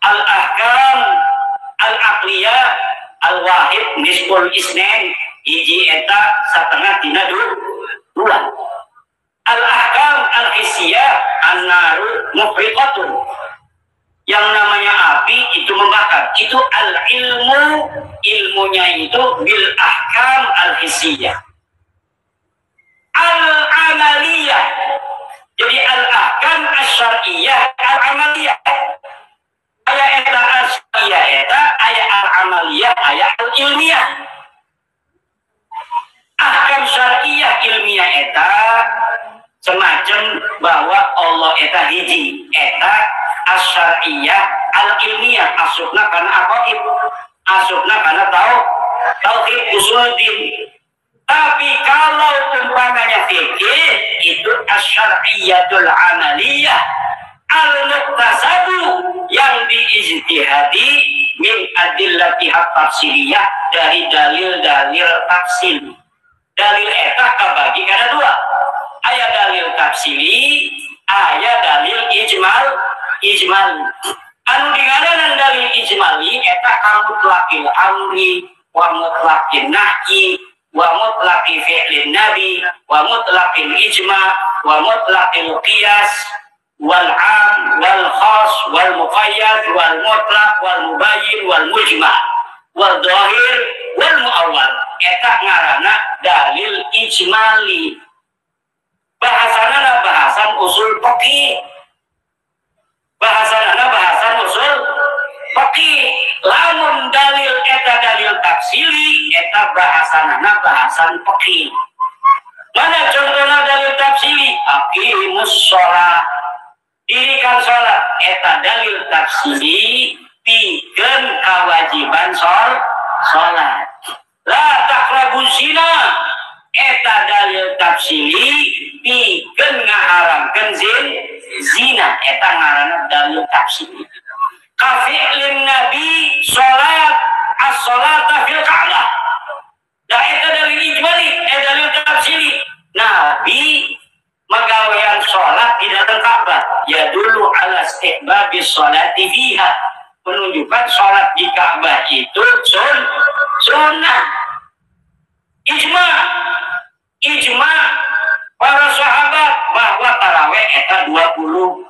al ahkam al aqliyah al wahid nisful isnain hiji eta satengah tina dua. Al-ahkam al-hissiyah an-naru mufriqatun. Yang namanya api itu membakar. Itu al-ilmu, ilmunya itu bil ahkam al-hissiyah. Al-amaliyah. Jadi al-ahkam asy-syar'iyyah al-amaliyah. Aya eta asy-syar'iyyah eta, aya al-amaliyah, aya al-ilmiyah. Ahkam syar'iyyah ilmiah eta semacam bahwa Allah eta hiji, eta asy-syar'iyyah al-ilmiyah asupna kana aqaid, asupna kana tauhid usuluddin. Tapi kalau umpamanya fikih itu asyariyatul amaliyah al-muktasabu yang diijtihadi min adillatiha tafsiliyah dari dalil-dalil tafsil. Dalil eta kabagi kana dua. Aya dalil tafsili, aya dalil ijmal. Anu digadanan dalil ijmali eta mutlaqil amri wa mutlaqin nahyi wa mutlaqi fi'lin nabi wa mutlaqil ijma wa mutlaqil qiyas wal 'am wal khas wal muqayyad wal mutlaq wal mubayyin wal mujma' wal dhahir wal muawwal. Eta ngaranna dalil ijmali. Bahasana bahasan usul fikih. Bahasana bahasan usul fikih. Lamun dalil eta dalil tafsili, eta bahasana bahasan fikih. Mana contohna dalil tafsili? Aqimus shalah. Dirikan salat, eta dalil tafsili pikeun kewajiban salat. La taqrabuz zina, eta dalil tafsili pikeun ngaharamkeun zina, eta ngaranna dalil tafsili. Kafi'lin nabi salat as-salata fil ka'bah. Da eta dalil ijmali, dalil tafsili. Nabi magawean salat di dalam Ka'bah, ya dulu ala istihbabis salati fiha, menunjukkan salat di Ka'bah itu sunnah. Ijma para sahabat bahwa tarawih eta 20.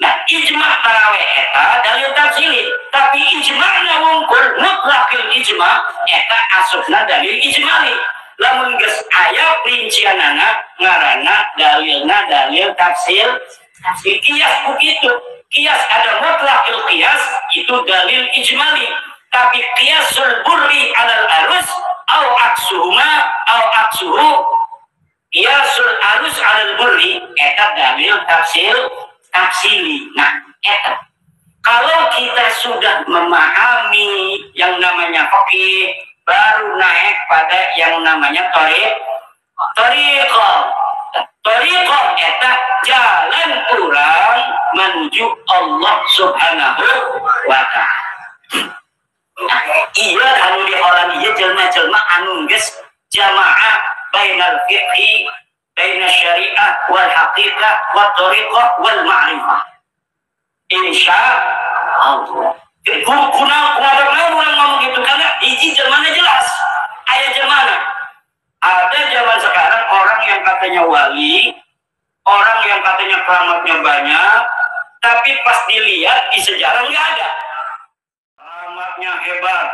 Nah, ijma tarawih eta dalil tafsili, tapi ijma'na wungkul mutlaqil ijma eta asupna dalil ijmali. Lamun geus aya rincianana ngaranna dalilna dalil tafsir. Qiyas begitu. Qiyas ada mutlaqil qiyas itu dalil ijmali. Tapi qiyasul burri 'alal arus au aksuhuma au aksuhu qiyasul arus 'alal burri eta dalil tafsili. Nah, eta kalau kita sudah memahami yang namanya fikih, baru naik pada yang namanya Tariqah eta jalan orang menuju Allah Subhanahu wa ta'ala. Iya anu di Holland ieu jelma-jelma anu geus jamaah bainal fiqhi bainal syariah wal haqiqah wat tariqah wal ma'rifah. Insya Allah. Kumaha orang ngomong gitu karena hiji jelmana jelas. Aya jelmana. Ada zaman sekarang orang yang katanya wali, orang yang katanya keramatnya banyak, tapi pas dilihat di sejarah nggak ada. Keramatnya hebat,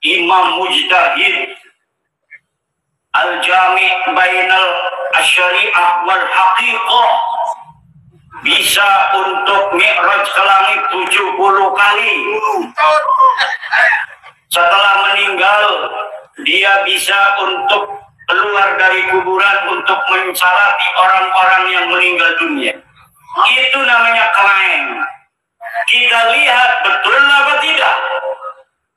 imam mujtahid, al-jami' bainal asyariah wal haqiqah, bisa untuk mi'raj ke langit 70 kali. Setelah meninggal, dia bisa untuk keluar dari kuburan untuk mensalati orang-orang yang meninggal dunia. Itu namanya klaim. Kita lihat betul apa tidak?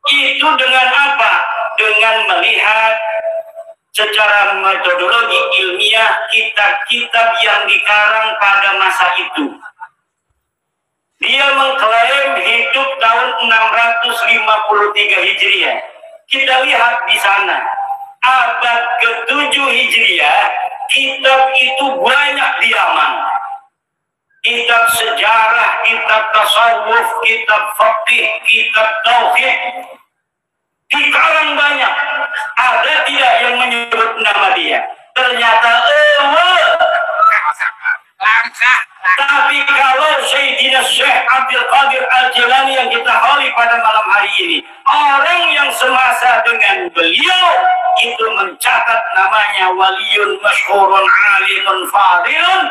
Itu dengan apa? Dengan melihat secara metodologi ilmiah kitab-kitab yang dikarang pada masa itu. Dia mengklaim hidup tahun 653 Hijriah. Kita lihat di sana, abad ke-7 Hijriah, kitab itu banyak di Yaman. Kitab sejarah, kitab tasawuf, kitab fikih, kitab tauhid, dikarang banyak. Ada tidak yang menyebut nama dia? Ternyata tapi kalau Sayyidina Syekh Abdul Qadir Al-Jilani yang kita kholi pada malam hari ini, orang yang semasa dengan beliau itu mencatat namanya waliyun masyhurun alimun fadilun,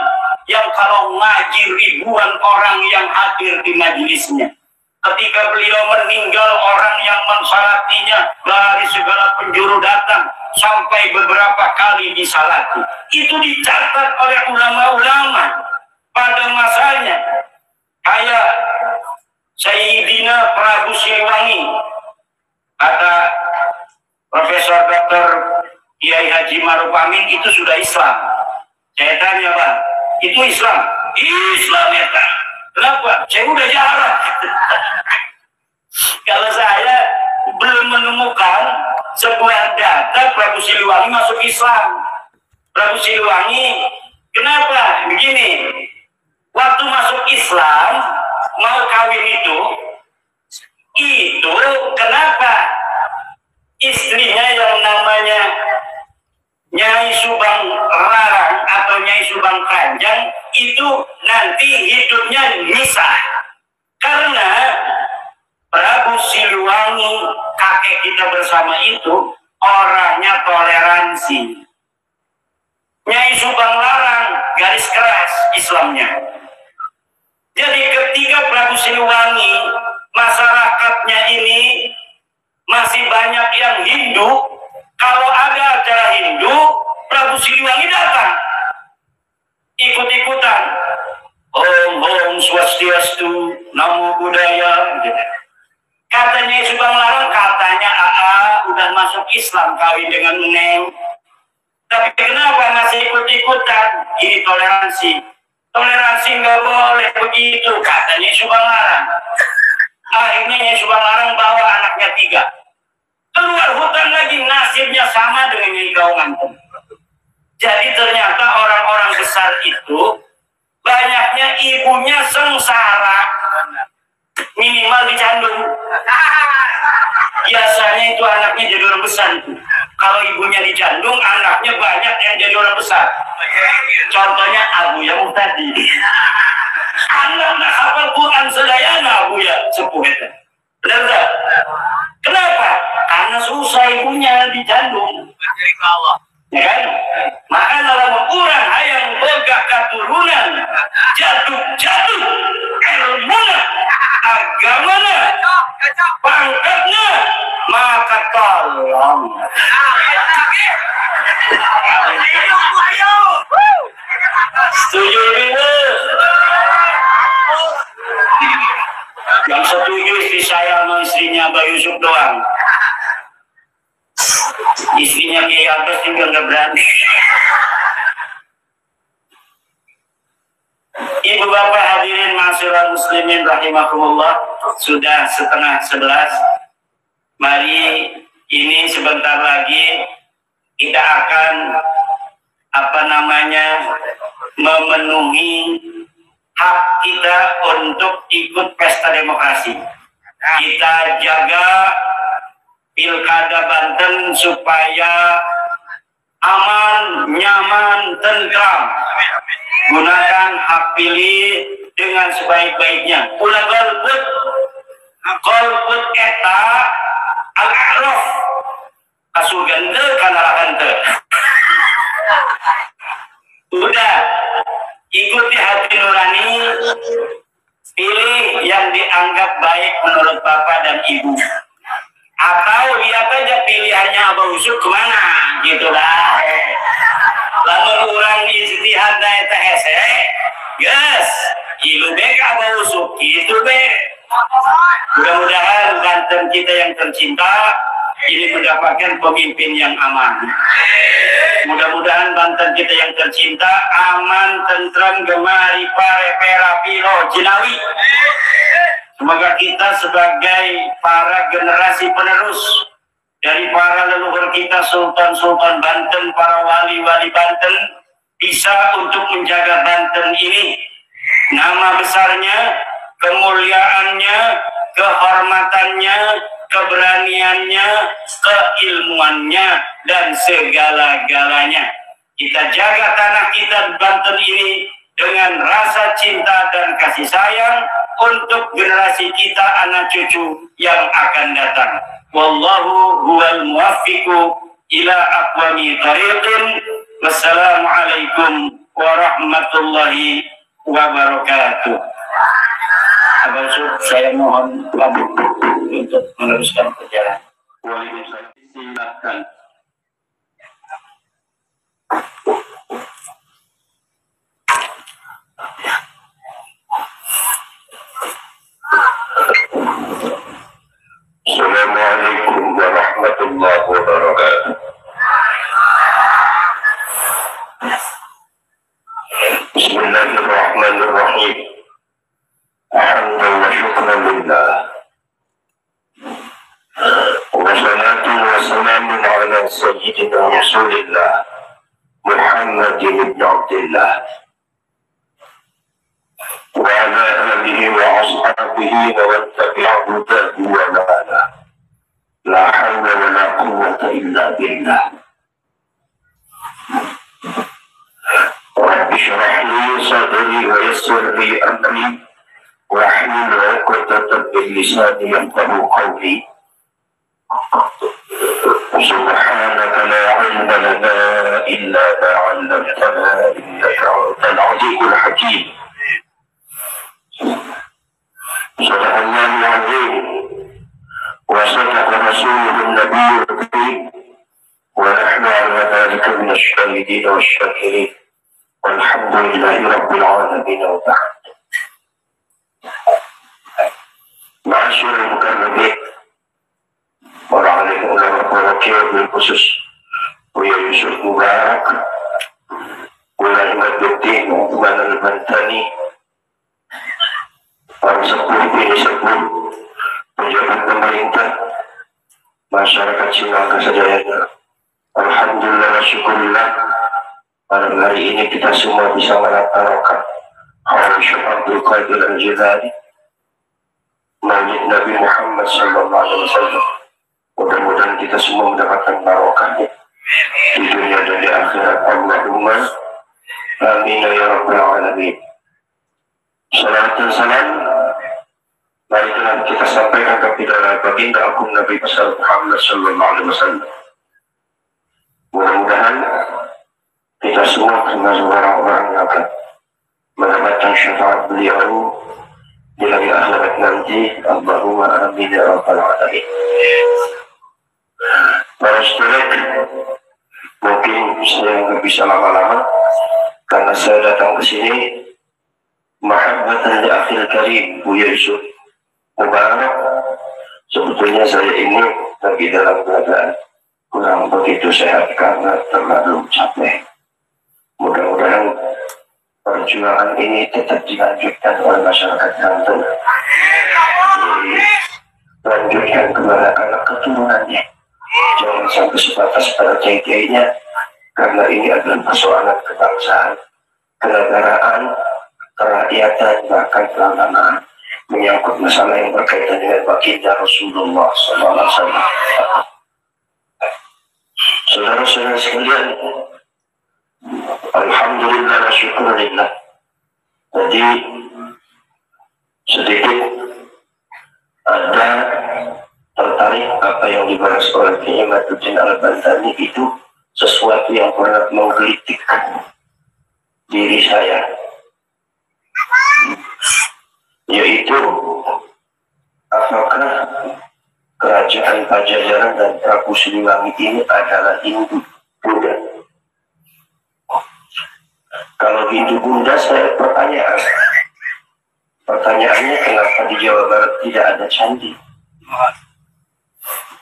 yang kalau ngaji ribuan orang yang hadir di majelisnya. Ketika beliau meninggal, orang yang mensalatinya dari segala penjuru datang sampai beberapa kali disalati. Itu dicatat oleh ulama-ulama pada masanya. Kayak Sayyidina Prabu Siliwangi, kata Profesor Dr. Kiai Haji Haji Maruf Amin itu sudah Islam. Saya tanya, Pak, itu Islam? Islam ya, Pak. Kenapa? Saya udah jarang. Kalau saya belum menemukan sebuah data Prabu Siliwangi masuk Islam. Prabu Siliwangi, kenapa? Begini, waktu masuk Islam, mau kawin itu kenapa istrinya yang namanya Nyai Subang Larang atau Nyai Subang Kanjang itu nanti hidupnya misah? Karena Prabu Siliwangi, kakek kita bersama itu, orangnya toleransi. Nyai Subang Larang garis keras Islamnya. Jadi ketika Prabu Siliwangi masyarakatnya ini masih banyak yang Hindu, kalau ada acara Hindu, Prabu Siliwangi datang ikut-ikutan. Om Swastiastu, Namo Buddhaya, gitu. Katanya Subang Larang, katanya udah masuk Islam, kawin dengan Neng. Tapi kenapa masih ikut-ikutan? Ini toleransi. Toleransi nggak boleh begitu, katanya Subang Larang. Akhirnya Subang Larang bawa anaknya 3. Keluar hutan lagi, nasibnya sama dengan Nyai Gaungan. Jadi ternyata orang-orang besar itu banyaknya ibunya sengsara, minimal dicandung. Biasanya itu anaknya jadi orang besar. Kalau ibunya dicandung, anaknya banyak yang jadi orang besar. Contohnya Abu ya tadi. Anak hafal Quran sedayana Abu ya sepuh itu. Benar tak? Kenapa? Karena susah ibunya dicandung. Ya kan? Maka dalam orang hayang boga katurunan, jatuh ilmuna, agamana, pangkatnya, maka tolong. Setuju ini? Yang setuju istri saya sama istrinya Mbak Yusuf doang. Istrinya Kiai Abbas tinggal nggak berani. Ibu bapak hadirin ma'asyiral muslimin rahimakumullah, sudah 10:30. Mari ini sebentar lagi kita akan memenuhi hak kita untuk ikut pesta demokrasi. Kita jaga Pilkada Banten supaya aman, nyaman, tentram. Gunakan hak pilih dengan sebaik-baiknya. Ulah golput eta al-a'raf kasurgan teu kana lahan teu. Udah ikuti hati nurani, pilih yang dianggap baik menurut bapak dan ibu. Atau lihat aja pilihannya Abah Yusuf kemana, gitulah. Lalu orang ijtihad eta hese, yes, ilu bek Abah Yusuf, gitu be. Mudah-mudahan Banten kita yang tercinta ini mendapatkan pemimpin yang aman. Mudah-mudahan Banten kita yang tercinta aman, tentram, gemari, pare, pera, piro, jinawi. Semoga kita sebagai para generasi penerus dari para leluhur kita, sultan-sultan Banten, para wali-wali Banten, bisa untuk menjaga Banten ini, nama besarnya, kemuliaannya, kehormatannya, keberaniannya, keilmuannya, dan segala-galanya. Kita jaga tanah kita Banten ini dengan rasa cinta dan kasih sayang untuk generasi kita, anak cucu yang akan datang. Wallahu huwal muwaffiqu ila aqwami thariqin. Wassalamualaikum warahmatullahi wabarakatuh. Abang Yusuf, saya mohon pamit untuk meneruskan perjalanan. Waalaikumsalam. Silakan. Assalamualaikum warahmatullahi wabarakatuh. على سيدنا رسول الله محمد بن عبد الله وعلى آله وأصحابه ومن تبع هداه ومالاه لا حول ولا قوة إلا بالله. رب اشرح لي صدري ويسر لي أمري واحلل عقدة من لساني يفقهوا قولي. سبحانك لا علم لنا إلا ما علمتنا إنك أنت العليم الحكيم. صدق الله العظيم وصدق رسوله النبي الكريم ونحن على ذلك من الشاهدين والشاكرين والحمد لله رب العالمين وبعد. معاشر المكرمين para alim ulama wakil bil khusus Buya Yusuf Mubarak, Buya Imaduddin Uthman Al-Bantani, para sepuh ini sepuh, pejabat pemerintah, masyarakat Simalungun sejayanya. Alhamdulillah wa syukurillah, pada hari ini kita semua bisa melaksanakan Haul Syekh Abdul Qadir Al-Jilani, Maulid Nabi Muhammad sallallahu alaihi wasallam. Mudah-mudahan kita semua mendapatkan barokahnya di dunia dan di akhirat. Allahumma amin ya rabbal alamin. Salawat dan salam marilah kita sampaikan kepada baginda agung Nabi besar Muhammad sallallahu alaihi wasallam. Mudah-mudahan kita semua termasuk orang-orang yang akan mendapatkan syafaat beliau di hari akhirat nanti. Allahumma amin ya rabbal alamin. Para student, mungkin saya nggak bisa lama-lama karena saya datang ke sini mahabbatan li akhil karim Buya Yusuf Mubarak. Sebetulnya saya ini lagi dalam keadaan kurang begitu sehat karena terlalu capek. Mudah-mudahan perjuangan ini tetap dilanjutkan oleh masyarakat Banten, dilanjutkan kepada anak keturunannya. Jangan sampai sebatas pada kiai-kiainya, karena ini adalah persoalan kebangsaan, kenegaraan, kerakyatan, bahkan keagamaan, menyangkut masalah yang berkaitan dengan baginda Rasulullah SAW. Saudara-saudara sekalian, alhamdulillah wa syukurillah. Jadi sedikit ada tertarik apa yang dibahas oleh Imaduddin Al-Bantani itu sesuatu yang pernah menggelitik diri saya, yaitu apakah kerajaan Pajajaran dan Prabu Siliwangi ini adalah Hindu Buddha. Kalau Hindu Buddha, saya pertanyaannya kenapa di Jawa Barat tidak ada candi?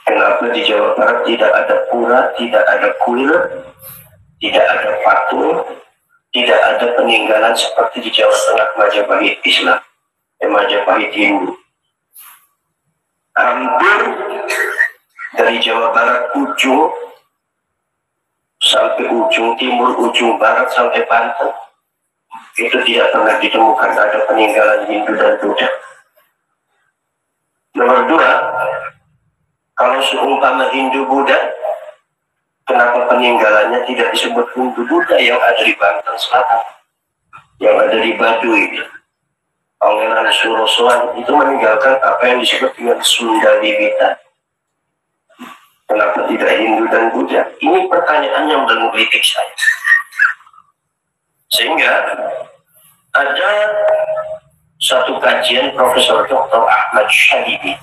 Kenapa di Jawa Barat tidak ada pura, tidak ada kuil, tidak ada patung, tidak ada peninggalan seperti di Jawa Tengah Majapahit Islam, Majapahit Hindu? Hampir dari Jawa Barat ujung sampai ujung timur, ujung barat sampai Banten, itu tidak pernah ditemukan ada peninggalan Hindu dan Buddha. Nomor dua, kalau seumpama Hindu Buddha, kenapa peninggalannya tidak disebut Hindu Buddha yang ada di Banten Selatan, yang ada di Baduy? Pangeran Surosoan itu meninggalkan apa yang disebut dengan Sunda Wiwitan. Kenapa tidak Hindu dan Buddha? Ini pertanyaan yang menggelitik saya. Sehingga ada satu kajian Profesor Dr. Ahmad Shalibi.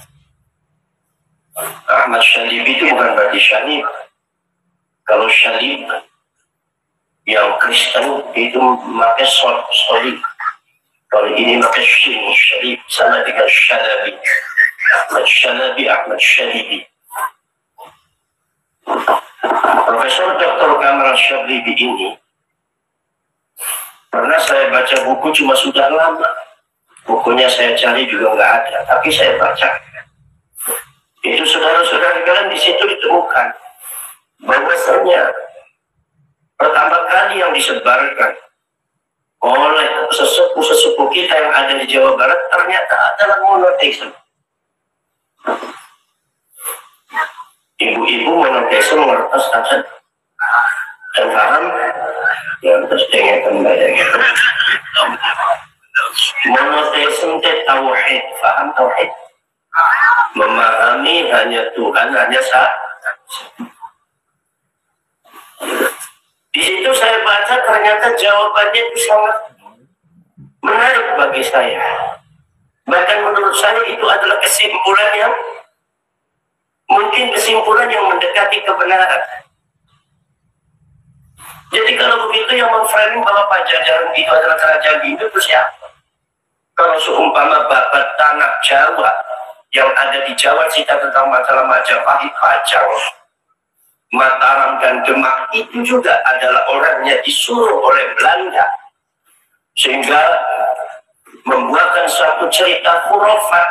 Ahmad Shalibi itu bukan berarti Shalib. Kalau Shalib yang Kristen itu memakai solib. Kalau ini memakai shin, Shalib sama dengan Shalabi. Ahmad Shalabi, Ahmad Shalibi. Profesor Dr. Kamal Shalibi ini pernah saya baca buku, cuma sudah lama. Bukunya saya cari juga nggak ada, tapi saya baca. Itu saudara-saudara kalian di situ ditemukan bahwasanya pertama kali yang disebarkan oleh sesepuh-sesepuh kita yang ada di Jawa Barat ternyata adalah monoteisme. Ibu-ibu monoteisme ngertos aja dan paham yang terus dengan kembali monoteisme itu tauhid, paham tauhid, memahami hanya Tuhan, hanya satu. Di situ saya baca ternyata jawabannya itu sangat menarik bagi saya. Bahkan menurut saya itu adalah kesimpulan yang mungkin kesimpulan yang mendekati kebenaran. Jadi kalau begitu yang memframing bahwa Pajajaran itu adalah kerajaan Hindu itu siapa? Kalau seumpama babat tanah Jawa yang ada di Jawa, cerita tentang masalah Majapahit, Pajang, Mataram dan Demak itu juga adalah orangnya disuruh oleh Belanda sehingga membuatkan suatu cerita khurafat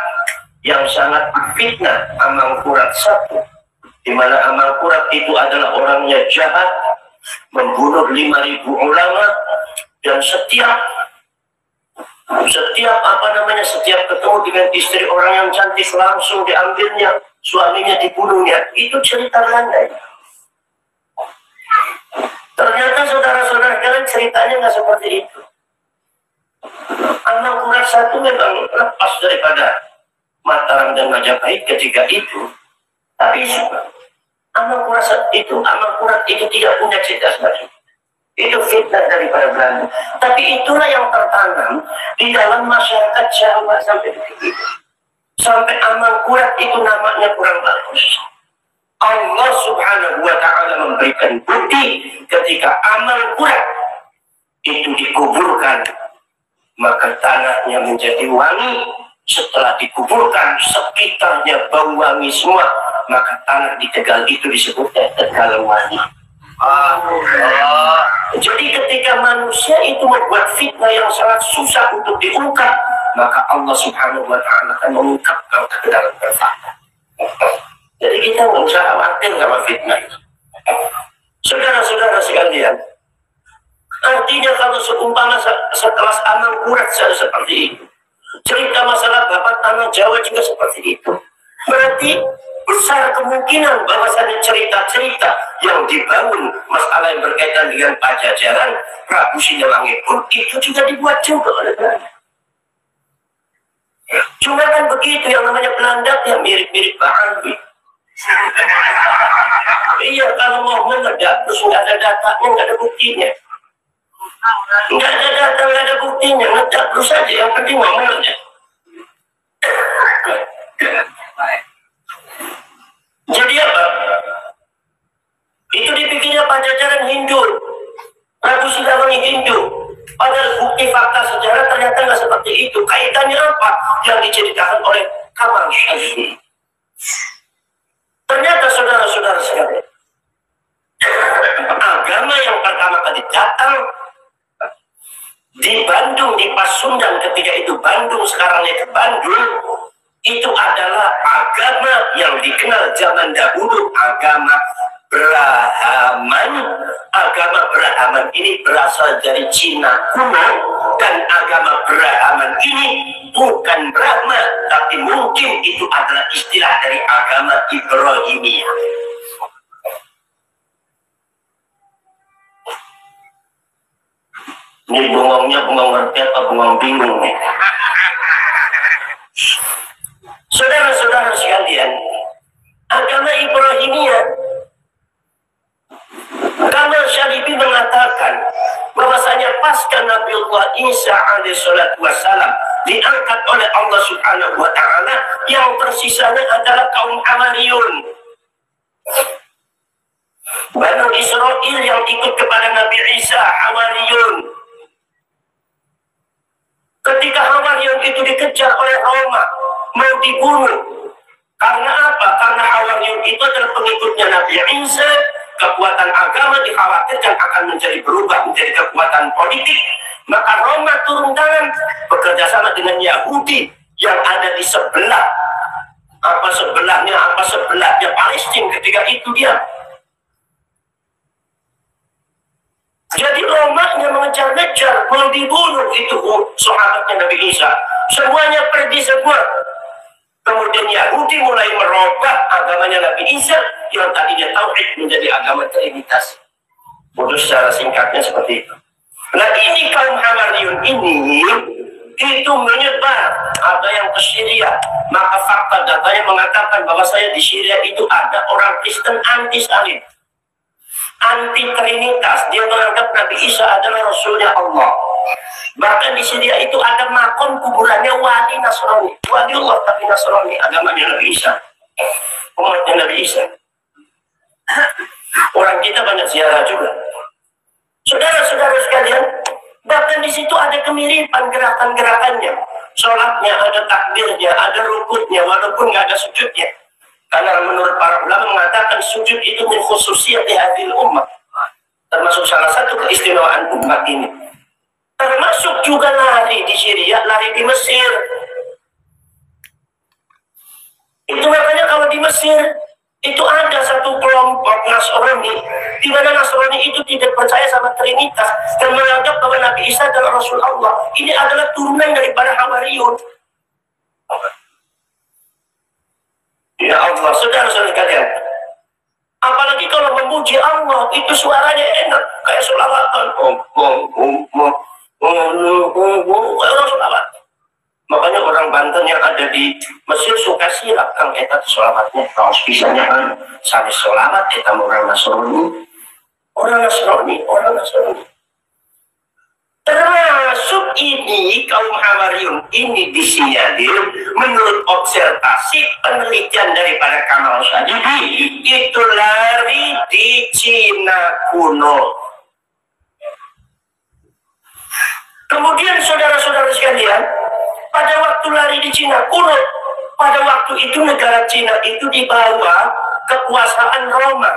yang sangat fitnah, Amangkurat I, di mana Amangkurat itu adalah orangnya jahat, membunuh 5.000 ulama dan setiap setiap ketemu dengan istri orang yang cantik langsung diambilnya, suaminya dibunuhnya. Itu cerita Belanda. Ternyata saudara-saudara kalian ceritanya nggak seperti itu. Amangkurat I memang lepas daripada Mataram dan Majapahit ketika itu, tapi Amangkurat itu tidak punya cerita seperti itu. Itu fitnah daripada Belanda. Tapi itulah yang tertanam di dalam masyarakat Jawa sampai detik itu. Sampai Amangkurat itu namanya kurang bagus. Allah Subhanahu wa Ta'ala memberikan bukti ketika Amangkurat itu dikuburkan, maka tanahnya menjadi wangi. Setelah dikuburkan, sekitarnya bau wangi semua, maka tanah di Tegal itu disebutnya Tegal Wangi. Jadi ketika manusia itu membuat fitnah yang sangat susah untuk diungkap, maka Allah Subhanahu wa Ta'ala akan mengungkapkan kebenaran berfakta. Jadi kita nggak usah khawatir sama fitnah. Saudara-saudara sekalian, artinya kalau seumpama sekelas Amangkurat seperti itu, cerita masalah babat tanah Jawa juga seperti itu, berarti besar kemungkinan bahwasanya cerita-cerita yang dibangun masalah yang berkaitan dengan Pajajaran, Prabu Siliwangi pun itu juga dibuat juga oleh Belanda. Cuma kan begitu, yang namanya Belanda yang mirip-mirip Bahanwi. Iya, kalau mau meledak terus nggak ada datanya, nggak ada buktinya, nggak ada data, nggak ada buktinya, meledak terus saja, yang penting mau meledak. Jadi apa? Itu dipikirnya Pajajaran Hindu, Prabu Siliwangi Hindu. Padahal bukti fakta sejarah ternyata nggak seperti itu. Kaitannya apa yang diceritakan oleh Kamal Syazili? Ternyata saudara-saudara sekalian, agama yang pertama kali datang di Bandung, di Pasundan ketika itu Bandung, sekarang itu Bandung, itu adalah agama yang dikenal zaman dahulu, agama Brahman. Agama Brahman ini berasal dari Cina kuno, dan agama Brahman ini bukan Brahma, tapi mungkin itu adalah istilah dari agama Ibrahimiyah. Ini bengongnya bengong ngerti apa bengong bingung nih. Saudara-saudara sekalian, agama Ibrahimiyah, Kamal Syarifi mengatakan bahwasanya pasca Nabiullah Isa alaihissalatu wassalam diangkat oleh Allah Subhanahu wa Ta'ala, yang tersisanya adalah kaum Hawariyun, Bani Israel yang ikut kepada Nabi Isa, Hawariyun. Ketika Hawariyun itu dikejar oleh Roma, mau dibunuh. Karena apa? Karena Hawariyun itu adalah pengikutnya Nabi Isa. Kekuatan agama dikhawatirkan akan menjadi berubah menjadi kekuatan politik. Maka Roma turun tangan bekerja sama dengan Yahudi yang ada di sebelah. Apa sebelahnya Palestina ketika itu dia. Jadi Romanya mengejar-ngejar, mau dibunuh itu sahabatnya Nabi Isa. Semuanya pergi semua. Kemudian Yahudi mulai merubah agamanya Nabi Isa yang tadinya tauhid menjadi agama Trinitas. Bodoh secara singkatnya seperti itu. Nah ini kaum Hawariyun ini itu menyebar, ada yang ke Syria. Maka fakta datanya mengatakan bahwa saya di Syria itu ada orang Kristen anti-salib, anti Trinitas. Dia menganggap Nabi Isa adalah Rasulnya Allah. Bahkan di Syria itu ada makam kuburannya wali Nasrani, wali Allah tapi Nasrani, agamanya Nabi Isa, umatnya Nabi Isa. Orang kita banyak ziarah juga. Saudara-saudara sekalian, bahkan di situ ada kemiripan gerakan-gerakannya. Sholatnya ada takbirnya, ada rukutnya, walaupun nggak ada sujudnya. Karena menurut para ulama mengatakan sujud itu min khususiyat di hadil umat, termasuk salah satu keistimewaan umat ini. Termasuk juga lari di Syria, lari di Mesir. Itu makanya kalau di Mesir itu ada satu kelompok Nasrani di mana Nasrani itu tidak percaya sama Trinitas dan menganggap bahwa Nabi Isa adalah Rasul Allah. Ini adalah turunan daripada Hawariyun. Ya Allah, saudara-saudara sekalian. Apalagi kalau memuji Allah, itu suaranya enak, kayak sholawatan. Orang sholawat. Makanya orang Banten yang ada di Mesir suka silap kang eta sholawatnya. Kaos pisahnya kan, sanes sholawat eta orang Nasrani. Orang Nasrani, orang Nasrani. Termasuk ini kaum Hawariyun ini disinyalir menurut observasi penelitian daripada Kamal Syadidi itu lari di Cina kuno. Kemudian saudara-saudara sekalian, pada waktu lari di Cina kuno, pada waktu itu negara Cina itu di bawah kekuasaan Roma.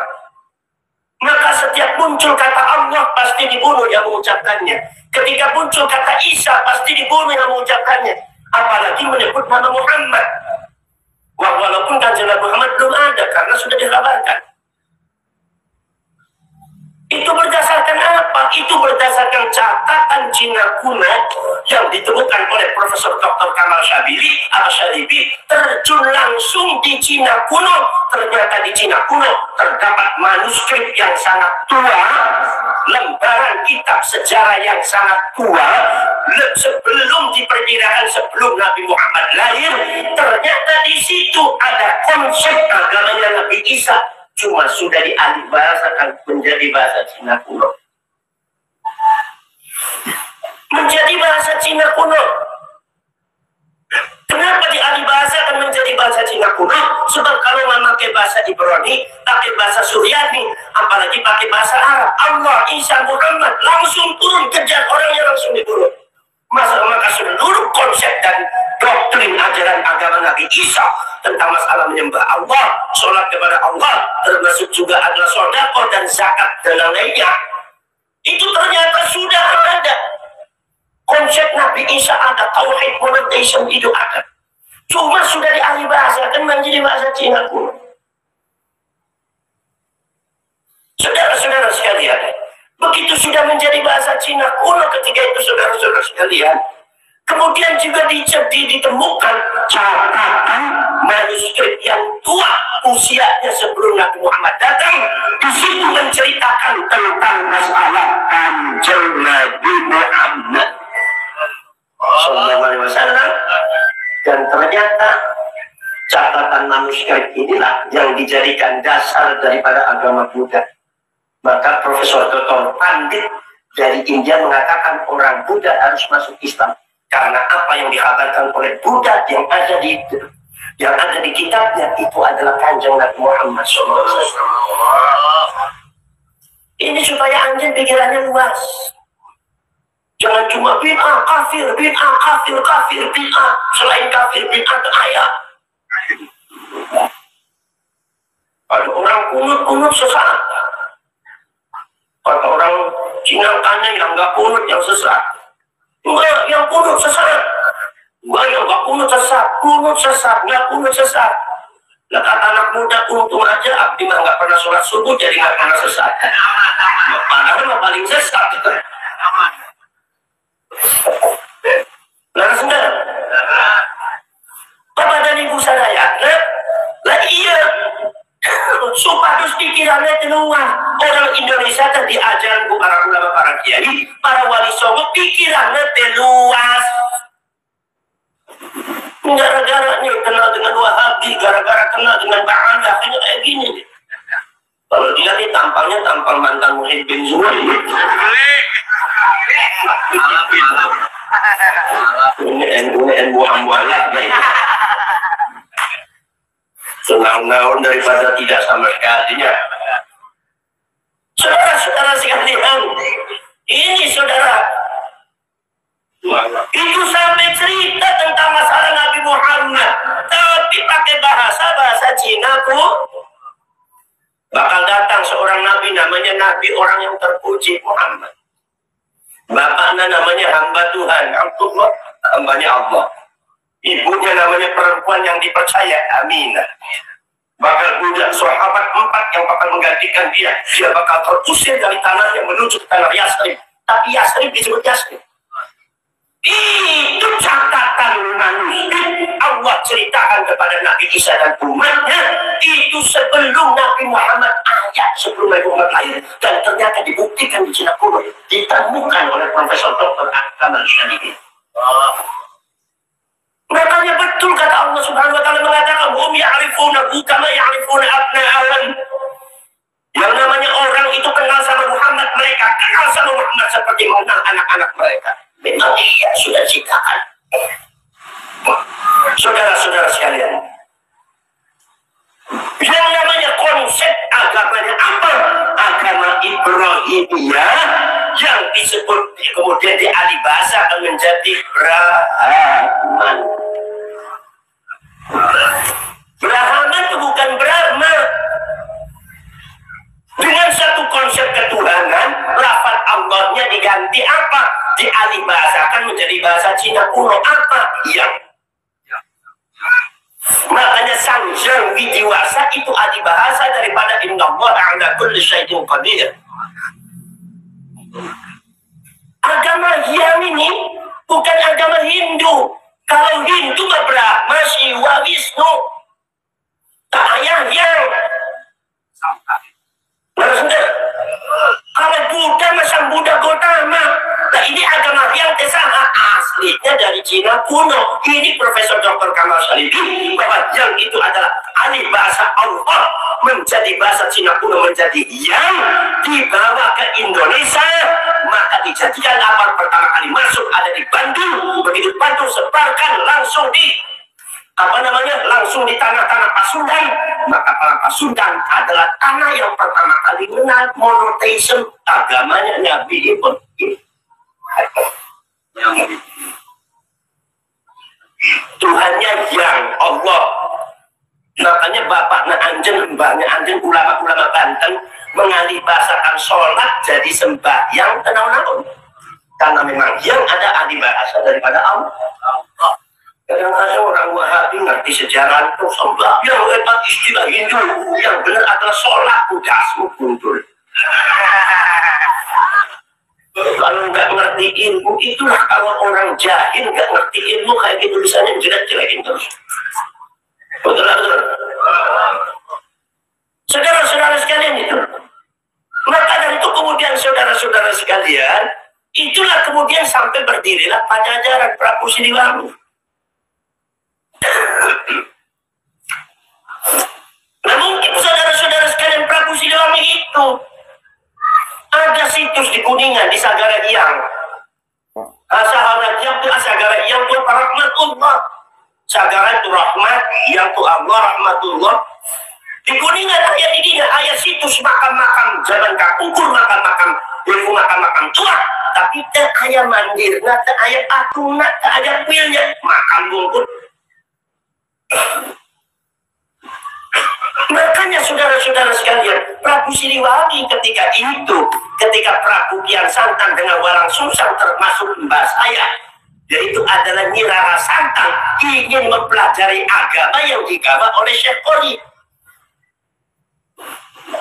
Maka setiap muncul kata Allah pasti dibunuh yang mengucapkannya. Ketika muncul kata Isa pasti dibunuh yang mengucapkannya. Apalagi menyebut nama Muhammad. Walaupun Kanjeng Nabi Muhammad belum ada karena sudah dikabarkan. Itu berdasarkan apa? Itu berdasarkan catatan Cina kuno yang ditemukan oleh Profesor Dr. Kamal Syadibi terjun langsung di Cina kuno. Ternyata di Cina kuno terdapat manuskrip yang sangat tua, lembaran kitab sejarah yang sangat tua, sebelum diperkirakan sebelum Nabi Muhammad lahir. Ternyata di situ ada konsep agamanya Nabi Isa, cuma sudah dialih bahasakan menjadi bahasa Cina kuno. Menjadi bahasa Cina kuno. Kenapa dialih bahasakan menjadi bahasa Cina kuno? Sebab kalau memakai bahasa Ibrani, pakai bahasa Suryani, apalagi pakai bahasa Arab, Allah, Isa, Muhammad langsung turun kejar orangnya langsung dibunuh. Maka seluruh konsep dan doktrin ajaran agama Nabi Isa tentang masalah menyembah Allah, sholat kepada Allah, termasuk juga adalah sedekah dan zakat dan lainnya, itu ternyata sudah ada. Konsep Nabi Isa ada, tauhid monotheism itu ada. Cuma sudah dialih bahasakan menjadi bahasa Cina kuno. Saudara-saudara sekalian, begitu sudah menjadi bahasa Cina kuno ketika itu saudara-saudara sekalian, kemudian juga ditemukan catatan manuskrip yang tua usianya sebelum Nabi Muhammad datang. Di situ menceritakan tentang masalah Kanjeng Nabi Muhammad Sallallahu Alaihi Wasallam, dan ternyata catatan manuskrip inilah yang dijadikan dasar daripada agama Buddha. Maka Profesor Dr. Pandit dari India mengatakan orang Buddha harus masuk Islam karena apa yang dikhabarkan oleh Buddha yang ada di kitabnya itu adalah Kanjeng Nabi Muhammad SAW. Ini supaya anjing pikirannya luas. Jangan cuma bid'ah, kafir, bid'ah, kafir, kafir, bid'ah. Selain kafir, bid'ah itu ayat. Ada orang kunut sesat. Kata orang Cina tanya yang nggak kunut yang sesat. Enggak, yang kunut sesat. Enggak, yang nggak kunut sesat. Kunut sesat, nggak kunut sesat. Lah kata anak muda, untung aja abdi mah nggak pernah sholat subuh jadi nggak pernah sesat. Padahal mah paling sesat itu. Nah, saudara, Bapak dan Ibu sadaya, lah iya, supados pikirannya keluar. Orang Indonesia tadi diajar ku para ulama, para kiai, para wali songo, pikirannya teluas. Gara-gara nih kenal dengan Wahabi, gara-gara kenal dengan Ba'adah, kayak gini. Kalau dia nih tampangnya tampang mantan Muhyiddin bin Zuhair. Ini NU hamwalah. Senang-naun daripada tidak sama sekalinya. Saudara-saudara sekalian, ini saudara, itu sampai cerita tentang masalah Nabi Muhammad, tapi pakai bahasa Cina tuh. Bakal datang seorang nabi namanya nabi orang yang terpuji Muhammad. Bapaknya namanya hamba Tuhan, Abdullah, hambanya Allah. Ibunya namanya perempuan yang dipercaya, Aminah. Bakal punya sahabat 4 yang bakal menggantikan dia. Dia bakal terusir dari tanahnya menuju ke tanah Yasrib. Tapi Yasrib disebut Yasrib. Itu catatan manuskrip Allah ceritakan kepada Nabi Isa dan umatnya. Itu sebelum Nabi Muhammad, ayat sebelum Nabi Muhammad lahir, dan ternyata dibuktikan di Cina kuno, ditemukan oleh Profesor Dr. Akmal Syadidi. Makanya betul kata Allah Subhanahu wa taala mengatakan, hum ya'rifunahu kama ya'rifuna abna'ahum. Yang namanya orang itu kenal sama Muhammad, mereka kenal sama Muhammad seperti mengenal anak-anak mereka. Memang iya sudah ciptakan. Saudara-saudara sekalian, yang namanya konsep agamanya apa? Agama Ibrahimiyah yang disebut kemudian dialihbahasakan menjadi Brahman. Brahman itu bukan Brahma. Dengan satu konsep ketuhanan, lafaz Allahnya diganti apa? Dialihbahasakan menjadi bahasa Cina kuno apa? Yang. Makanya Sang Hyang Widiwasa itu adibahasa daripada Innallaha ala kulli syai'in qadir. Agama Hyang ini bukan agama Hindu. Kalau Hindu mah Brahma, Siwa, Wisnu. Tak ayah Hyang. Kalau Buddha masang Buddha Gautama. Nah ini agama yang kesana aslinya dari Cina kuno. Ini Profesor Dr. Kamal Syadidi bahwa yang itu adalah alih bahasa Allah menjadi bahasa Cina kuno menjadi yang dibawa ke Indonesia. Maka dijadikan lapar pertama kali masuk ada di Bandung. Begitu Bandung sebarkan langsung di langsung di tanah-tanah Pasundan. Maka Pasundan adalah tanah yang pertama kali mengenal monotheism, agamanya Nabi Ibrahim. Tuhannya yang Allah. Makanya bapaknya Anjen, mbaknya Anjen, ulama-ulama Banten mengalihbahasakan sholat jadi sembahyang tenang-tenang. Karena memang yang ada alihbahasa daripada Allah. Kadang-kadang orang Wahabi ngerti sejarah itu sembahyang hebat istilah Hindu. Yang benar adalah sholat, udasmu kuntul. Kalau nggak ngerti ilmu, itulah kalau orang jahil nggak ngerti ilmu kayak gitu tulisannya jelek-jelekin terus. Betul-betul. Saudara-saudara sekalian itu. Maka dari itu kemudian saudara-saudara sekalian, itulah kemudian sampai berdirilah Pajajaran Prabu Siliwangi. Namun saudara-saudara sekalian, Prabu Siliwangi itu ada situs di Kuningan di Sagara Hyang. Sagara Hyang itu rahmatullah. Sagara itu rahmat, yang itu Allah rahmatullah. Di Kuningan ayat ini ayat situs makam-makam zaman kakukur, makam-makam ilmu, makam-makam tua. Tapi tak ayat mandir, tak ayat patung, tak ayat pilnya, makam bungkut. Makanya saudara-saudara sekalian, Prabu Siliwangi ketika Prabu Kian Santang dengan Walang Sungsang termasuk mbah saya yaitu adalah Nyi Rara Santang ingin mempelajari agama yang digawa oleh Syekh Qori.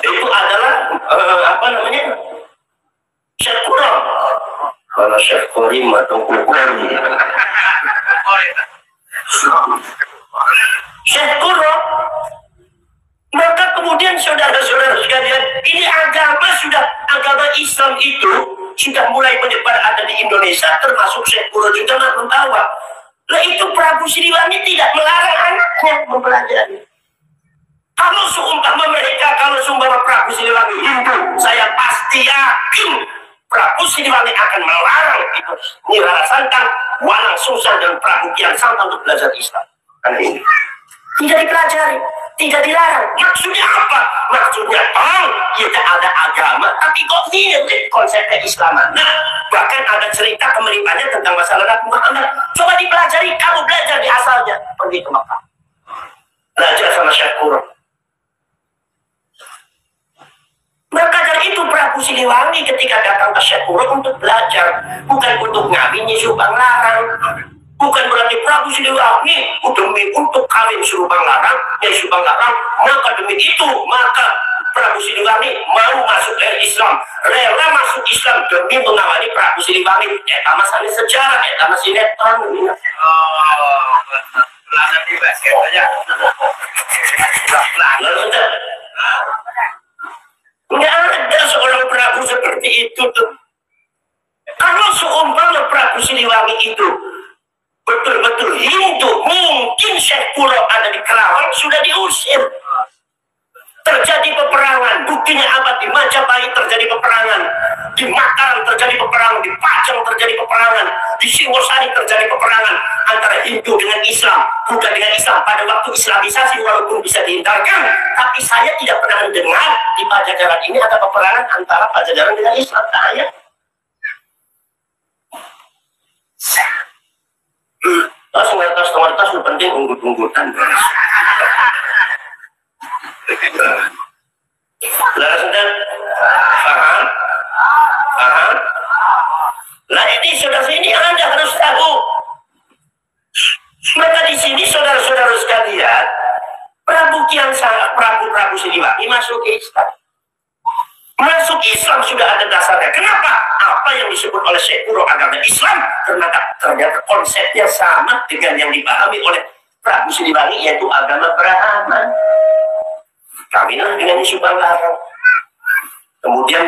Itu adalah Syekh Quro. Kalau Syekh Qori atau Qori. Syekh Quro. Maka kemudian saudara-saudara sekalian, ini agama Islam itu sudah mulai menyebar ada di Indonesia, termasuk Syekh Quro juga membawa. Lah itu Prabu Siliwangi tidak melarang anaknya mempelajari. Kalau seumpama Prabu Siliwangi Hindu, saya pasti yakin Prabu Siliwangi akan melarang itu Nyi Rara Santang, Walang Sungsang dan Prabu Kian Santang untuk belajar Islam. Karena ini tidak dipelajari, tidak dilarang. Maksudnya apa? Maksudnya kita ada agama, tapi kok mirip konsep keislaman. Nah, bahkan ada cerita kemiripannya tentang masalah Nabi Muhammad. Coba dipelajari, kamu belajar di asalnya. Pergi ke Makkah, belajar sama Syekh Quro. Maka dari itu Prabu Siliwangi ketika datang ke Syekh Quro untuk belajar, bukan untuk ngawini Subang Larang. Bukan berarti Prabu Siliwangi demi untuk kawin Subang Larang, Subang Larang, maka demi itu maka Prabu Siliwangi mau masuk ke Islam, rela masuk Islam demi mengawali Prabu Siliwangi. Eta masalah sejarah, eta sinetron. Lalu tiba aja. Nggak ada seorang Prabu seperti itu tuh. Kalau seumpama Prabu Siliwangi itu betul-betul Hindu, mungkin Syekh Quro ada di Kerawang sudah diusir. Terjadi peperangan, buktinya apa? Di Majapahit terjadi peperangan, di Mataram terjadi peperangan, di Pajang terjadi peperangan, di Singosari terjadi peperangan antara Hindu dengan Islam, Buddha dengan Islam. Pada waktu Islamisasi walaupun bisa dihindarkan, tapi saya tidak pernah mendengar di Pajajaran ini ada peperangan antara Pajajaran dengan Islam. Saya Tengah-tengah penting unggut-unggutan. Saudara sudah paham? Paham? Nah ini saudara ini Anda harus tahu. Maka di sini saudara-saudara sekalian, Prabu Siliwangi masuk Islam. Masuk Islam sudah ada dasarnya. Kenapa? Apa yang disebut oleh Syekh Quro agama Islam ternyata konsepnya sama dengan yang dipahami oleh Prabu Siliwangi, yaitu agama Brahman. Kawinan dengan Subang Larang. Kemudian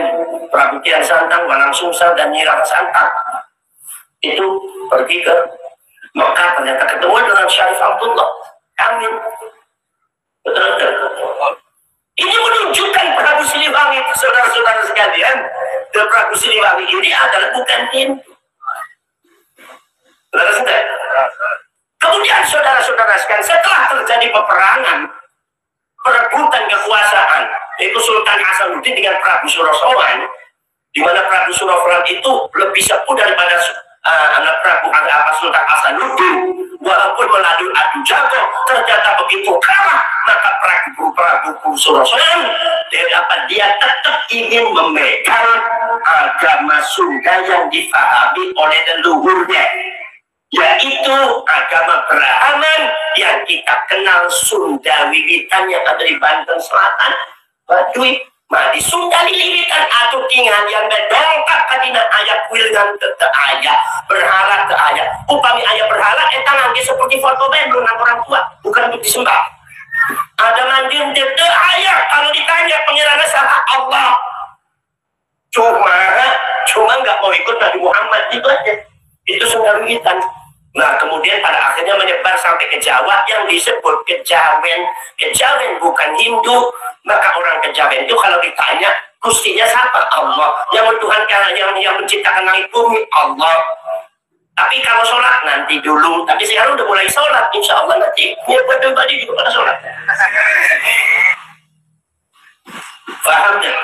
Prabu Kian Santang, Walang Sungsang dan Nyi Rara Santang itu pergi ke Mekah, ternyata ketemu dengan Syarif Abdullah. Kawin. Betul-betul. Ini menunjukkan Prabu Siliwangi, saudara-saudara sekalian, dan Prabu Siliwangi ini adalah bukan Hindu. Kemudian saudara-saudara sekalian, setelah terjadi peperangan, perebutan kekuasaan, yaitu Sultan Hasanuddin dengan Prabu Surasawan, di mana Prabu Surasawan itu lebih sepuh daripada anak Prabu Sultan Hasanuddin, walaupun melalui adu jago ternyata begitu kalah, maka Prabu Surasawan dia tetap ingin memegang agama Sunda yang difahami oleh leluhurnya, yaitu agama Brahman yang kita kenal Sunda Wiwitan yang ada di Banten Selatan, Baduy. Nah, di Sunda lilitan atau tinggal yang berdongkak kadina ayah kuilan ke ayah berhala ke ayah. Upami ayah berhala, nangis seperti foto band dengan orang tua, bukan untuk disembah. Ada mandiun ke ayah kalau ditanya pengirannya sama Allah. Cuma nggak mau ikut Nabi Muhammad, itu aja. Itu Sunda Wiwitan. Nah, kemudian pada akhirnya menyebar sampai ke Jawa yang disebut Kejawen. Kejawen bukan Hindu. Maka orang Kejawen itu kalau ditanya, Gustinya siapa? Allah. Yang mentuhankan, yang menciptakan langit bumi, Allah. Tapi kalau sholat nanti dulu. Tapi sekarang udah mulai sholat, insya Allah nanti. Ya, pribadi juga pada sholat. Paham ya?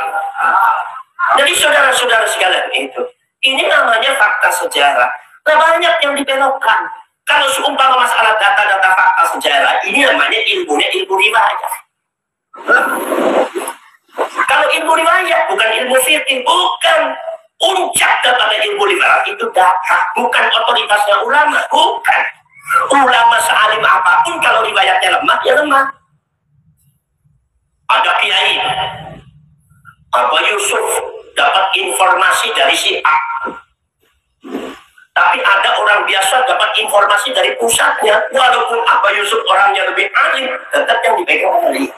Jadi saudara-saudara sekalian itu, ini namanya fakta sejarah. Nah, banyak yang dibelokkan. Kalau seumpama masalah data-data fakta sejarah, ini namanya ilmu riwayat. Kalau ilmu riwayat bukan ilmu fikih, bukan. puncak daripada ilmu liberal itu data, bukan otoritasnya ulama, bukan. Ulama sealim apapun kalau riwayatnya lemah, ya lemah. Ada kiai Abu Yusuf dapat informasi dari si A, tapi ada orang biasa dapat informasi dari pusatnya. Walaupun Abu Yusuf orangnya lebih alim, tetap yang dipegang Ali,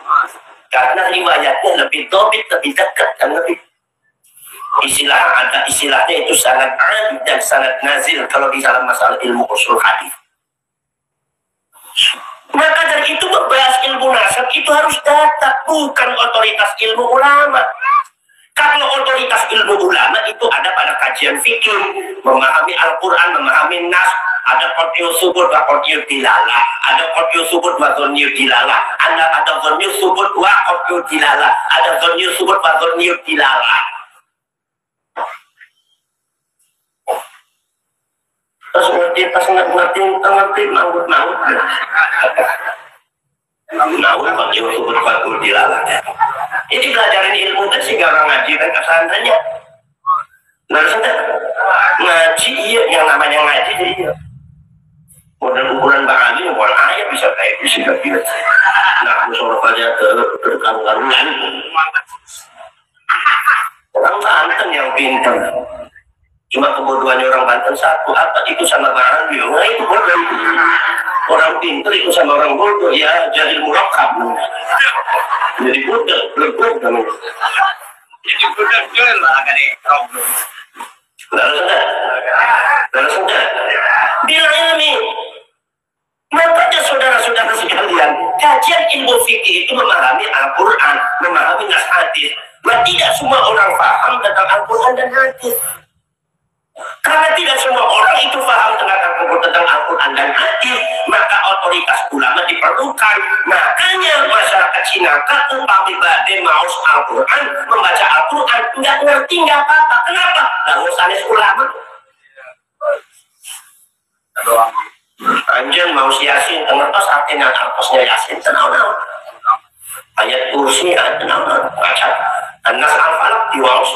karena riwayatnya lebih dobit, lebih dekat, dan lebih ada istilahnya itu sanad alim dan sanad nazil kalau di dalam masalah ilmu usul hadis. Maka dari itu membahas ilmu nasab itu harus data, bukan otoritas ilmu ulama. Kalau otoritas ilmu ulama itu ada pada kajian fikih, memahami Al-Quran, memahami nas, ada qat'iyus subut wa qat'iyud dilalah, ada qat'iyus subut wa dhanniyud dilalah, ada dhanniyus subut wa qat'iyud dilalah, ada dhanniyus subut wa dhanniyud dilalah. Terus ngerti, manggut-manggut. Namun kalau sebut fakul dilalah. Ini belajarin ilmu itu sehingga orang ngaji kan kesananya. Nah, ngaji iya, yang namanya ngaji iya. Model ukuran Bang Ali, ukuran ayah bisa kayak bisa gitu. Nah, musuh aja terkanggaruan. Orang Banten yang pintar. Cuma kebodohannya orang Banten satu, apa itu sama Bang Ali? Nah, itu bodoh. Orang pintar itu sama orang bodoh, ya jahil murakkab. Jadi bodoh, belum namanya. Jadi bodoh jual lah kan ini problem. Lalu sudah. Bilang ini, makanya saudara-saudara sekalian, kajian ilmu fikih itu memahami Al-Quran, memahami nas hadis. Tidak semua orang paham tentang Al-Quran dan hadis. Karena tidak semua orang itu paham tentang Al-Quran dan hadis, maka otoritas ulama diperlukan. Makanya masyarakat Cina kata tapi badai maus Al-Quran, membaca Al-Quran nggak ngerti nggak apa-apa. Kenapa? Lalu sanes ulama. Anjing maus Yasin, tengetos artinya artosnya Yasin, tenang-tenang. Ayat kursi, tenang-tenang. Baca An-Nas Al-Falaq diwaus.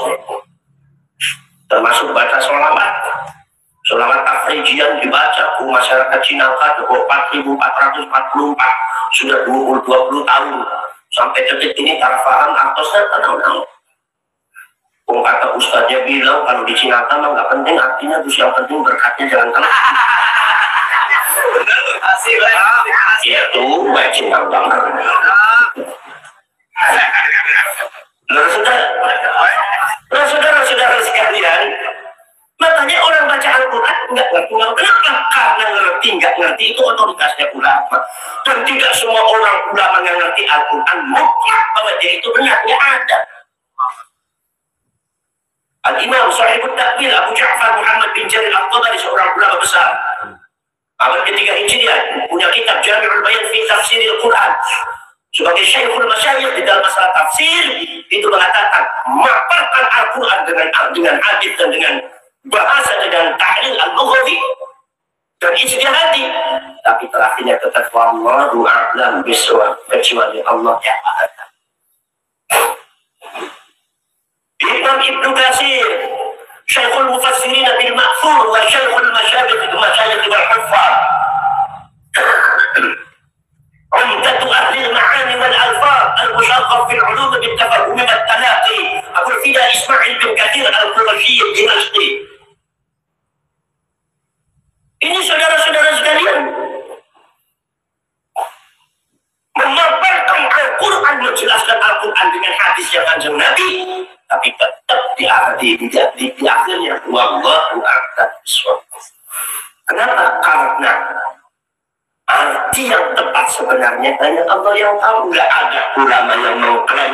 Termasuk baca sholawat tafrijian dibaca ke masyarakat Cina ke 4.444 sudah 20 tahun sampai detik ini tak paham artosnya tenang-tenang. Kata ustaznya bilang kalau di Cina mah nggak penting, artinya terus yang penting berkatnya jangan kalah. Itu baik Cina banget. Saudara-saudara sekalian, makanya orang baca Al-Quran nggak ngerti. Kenapa? Karena nggak ngerti itu otoritasnya ulama. Dan tidak semua orang ulama yang ngerti Al-Quran mutlak bahwa dia itu benar, nggak ada. Al-Imam Sahibut Takwil Abu Ja'far Muhammad bin Jarir Al-Tabari, seorang ulama besar, abad ketiga Hijriah, punya kitab Jami'ul Bayan fi Tafsiril Quran. Sebagai Syekhul Masyayikh di dalam masalah tafsir itu mengatakan memaparkan Al-Quran dengan hadis dan dengan bahasa dan tahlil al-lughawi dan ijtihadi, tapi terakhirnya tetap wallahu a'lam bishawab, kecuali Allah yang maha tahu. Imam Ibnu Katsir Syekhul Mufassirin bil Ma'thur wa Syekhul Masyayikh wal Huffaz, Umdatu ahli al-ma'ani wal-alfaz al-mushaqqaq fi al-ulum bil-tafahum wal-talaqi, Abu Fida Ismail bin Katsir al-Qurashi al-Dimashqi. Ini saudara-saudara sekalian, memaparkan Al-Quran, menjelaskan Al-Quran dengan hadis yang Kanjeng Nabi, tapi tetap di akhirnya wallahu a'lam bishawab. Kenapa? Karena arti yang tepat sebenarnya hanya Allah yang tahu. Nggak ada ulama yang mengklaim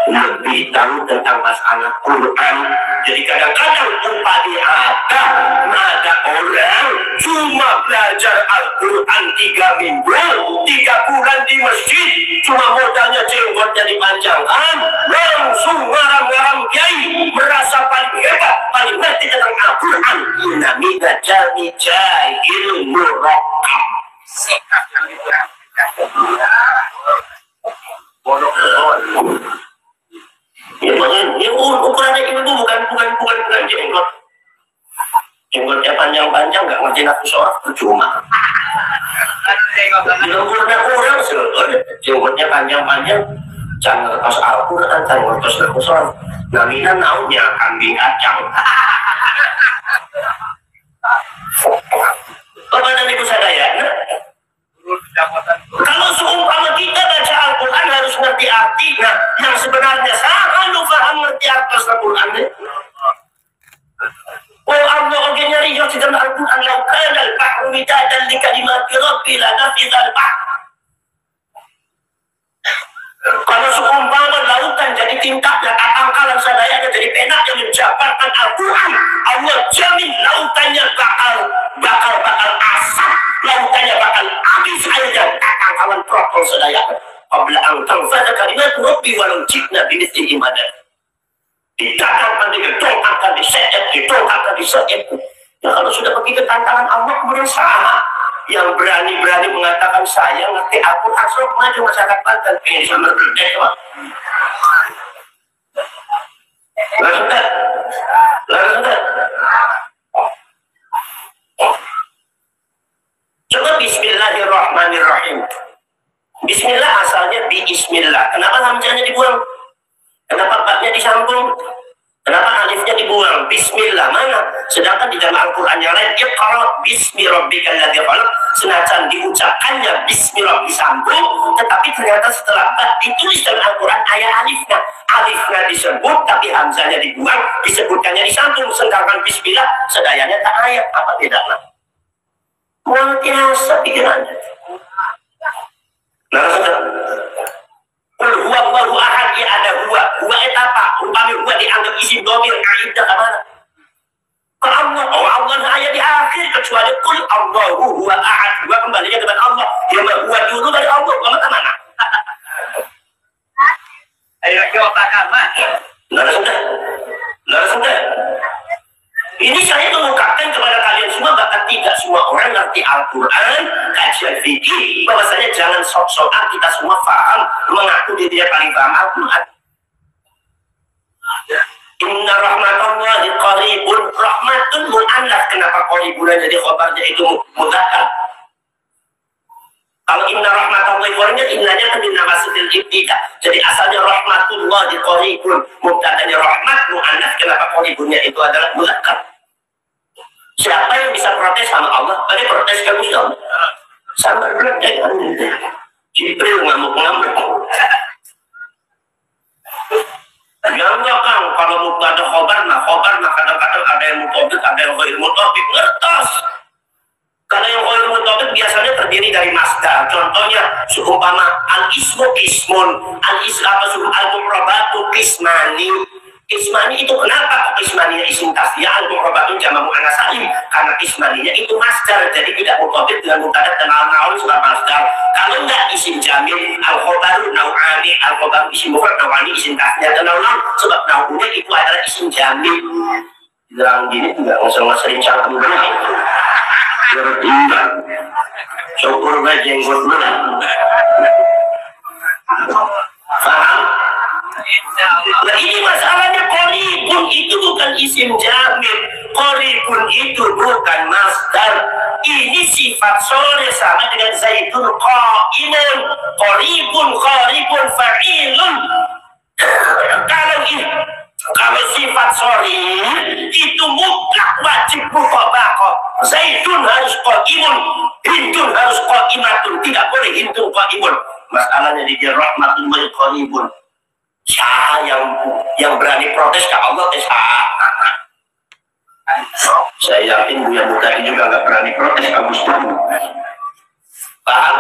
lebih tahu tentang masalah Quran. Jadi kadang-kadang upadi ada orang cuma belajar Al-Quran 3 minggu, 3 bulan di masjid, cuma modalnya jenggotnya dipanjangkan, langsung ngarang-ngarang kiai, merasa paling hebat, paling ngerti tentang Al-Quran. Namanya jadi jahil murakkab. Ukurannya ilmu bukan jenggot. Jenggotnya panjang-panjang, nggak ngerti nafsu sholat, percuma. Jenggotnya kurang, jenggotnya panjang-panjang, jangan ngertos Al-Quran, jangan ngertos nafsu sholat. Namina naunya kambing kacang. Bapak dan Ibu sadayana, kalau seumpama kita baca Al-Quran harus ngerti arti. Nah, yang sebenarnya salah lu paham ngerti arti Al-Quran. Oh Allah oke nyari di dalam Al-Quran laukana al-bahru midadan li kalimati rabbi la nafidhal bahr. Kalau seumpama lautan jadi tingkatnya, pangkalan sadayana jadi penak yang menjabarkan Al-Quran, Allah jamin lautannya bakal asap, lautannya bakal habis airnya, pangkalan protol sadayana. Qabla an tanfadha kalimat rabbi walau jitna bimithlihi madad. Didakkan didongkakkan diseet. Ya kalau sudah begitu tantangan Allah kemudian sama. Yang berani mengatakan saya ngerti Al-Quran, sok maju masyarakat Banten ini sama berdek Pak. Lalu coba Bismillahirrahmanirrahim. Bismillah asalnya Bismillah. Kenapa hamzahnya dibuang? Kenapa fatnya disambung? Kenapa alifnya dibuang? Bismillah mana? Sedangkan di dalam Al-Quran yang lain, Iqra bismi rabbikal ladzi khalaq, senajan diucapkannya bismi rabbika disambung, tetapi ternyata setelah ditulis dalam Al-Quran ayat alifnya disebut tapi hamzahnya dibuang, disebutkannya disambung, sedangkan bismillah sedayanya tak ayat. Apa bedanya? Luar biasa pikirannya. Nah, huwa Allahu ahad, ya ada huwa itu apa? Umpamanya huwa dianggap isim dhamir kaidah kemana? Ke Allah, Allah hanya di akhir, kecuali kul Allahu huwa ahad, huwa kembalinya kepada Allah. Dia huwa dulu dari Allah, Allah ke mana? Ayo kita kamar. Lalu sudah. Ini saya mengungkapkan kepada kalian semua, bahkan tidak semua orang ngerti Al-Quran, kajian fikih, bahwasanya jangan sok-sokan kita semua paham, mengaku dirinya paling paham Al-Quran. Inna rahmatallahi qaribun, rahmatun mu'annaf. Kenapa qaribun jadi khabarnya itu mudzakkar? Kalau inna rahmatallahi qaribun, innanya kan dinamasil ibtida. Jadi asalnya rahmatullahi qaribun, mubtadanya rahmat mu'annaf. Kenapa qaribunnya itu adalah mudzakkar? Siapa yang bisa protes sama Allah? Tadi protes kamu sama Allah. Sabar berdek Jibril ngamuk-ngamuk. Enggak Kang, kalau mubtada khobar mah kadang-kadang ada yang mutobik, ada yang ghair mutobik, ngertos. Kalau yang ghair mutobik biasanya terdiri dari masdar. Contohnya seumpama al-ismu ismun, al-mufradatu qismani. Ismani itu kenapa kok ismaninya isim tasniah, al-mufradatun jamak muannats salim? Karena ismaninya itu masdar, jadi tidak mutobik dengan mubtada dan al-naun sebab masdar. Kalau enggak isim jamil, al-khobaru nau'ani, al-khobaru isim mufrad, nau'ani isim tasniah dan naun, sebab naunnya itu adalah isim jamil. Bilang gini enggak usah sering cakap begini. Bertindak. Syukur baik jenggot benar. Paham? Nah ini masalahnya, qaribun itu bukan isim jamil, qaribun itu bukan masdar. Ini sifat sore sama dengan zaitun qaimun. Qaribun fa'ilun. Kalau sifat sore itu mutlak wajib mutabaqah. Zaitun harus qaimun, hindun harus qaimatun, tidak boleh hindun qaimun. Masalahnya di rahmatun wa qaribun. Yang berani protes ke Allah saya yakin Buya Mutadi juga nggak berani protes ke Gus Dur. Paham?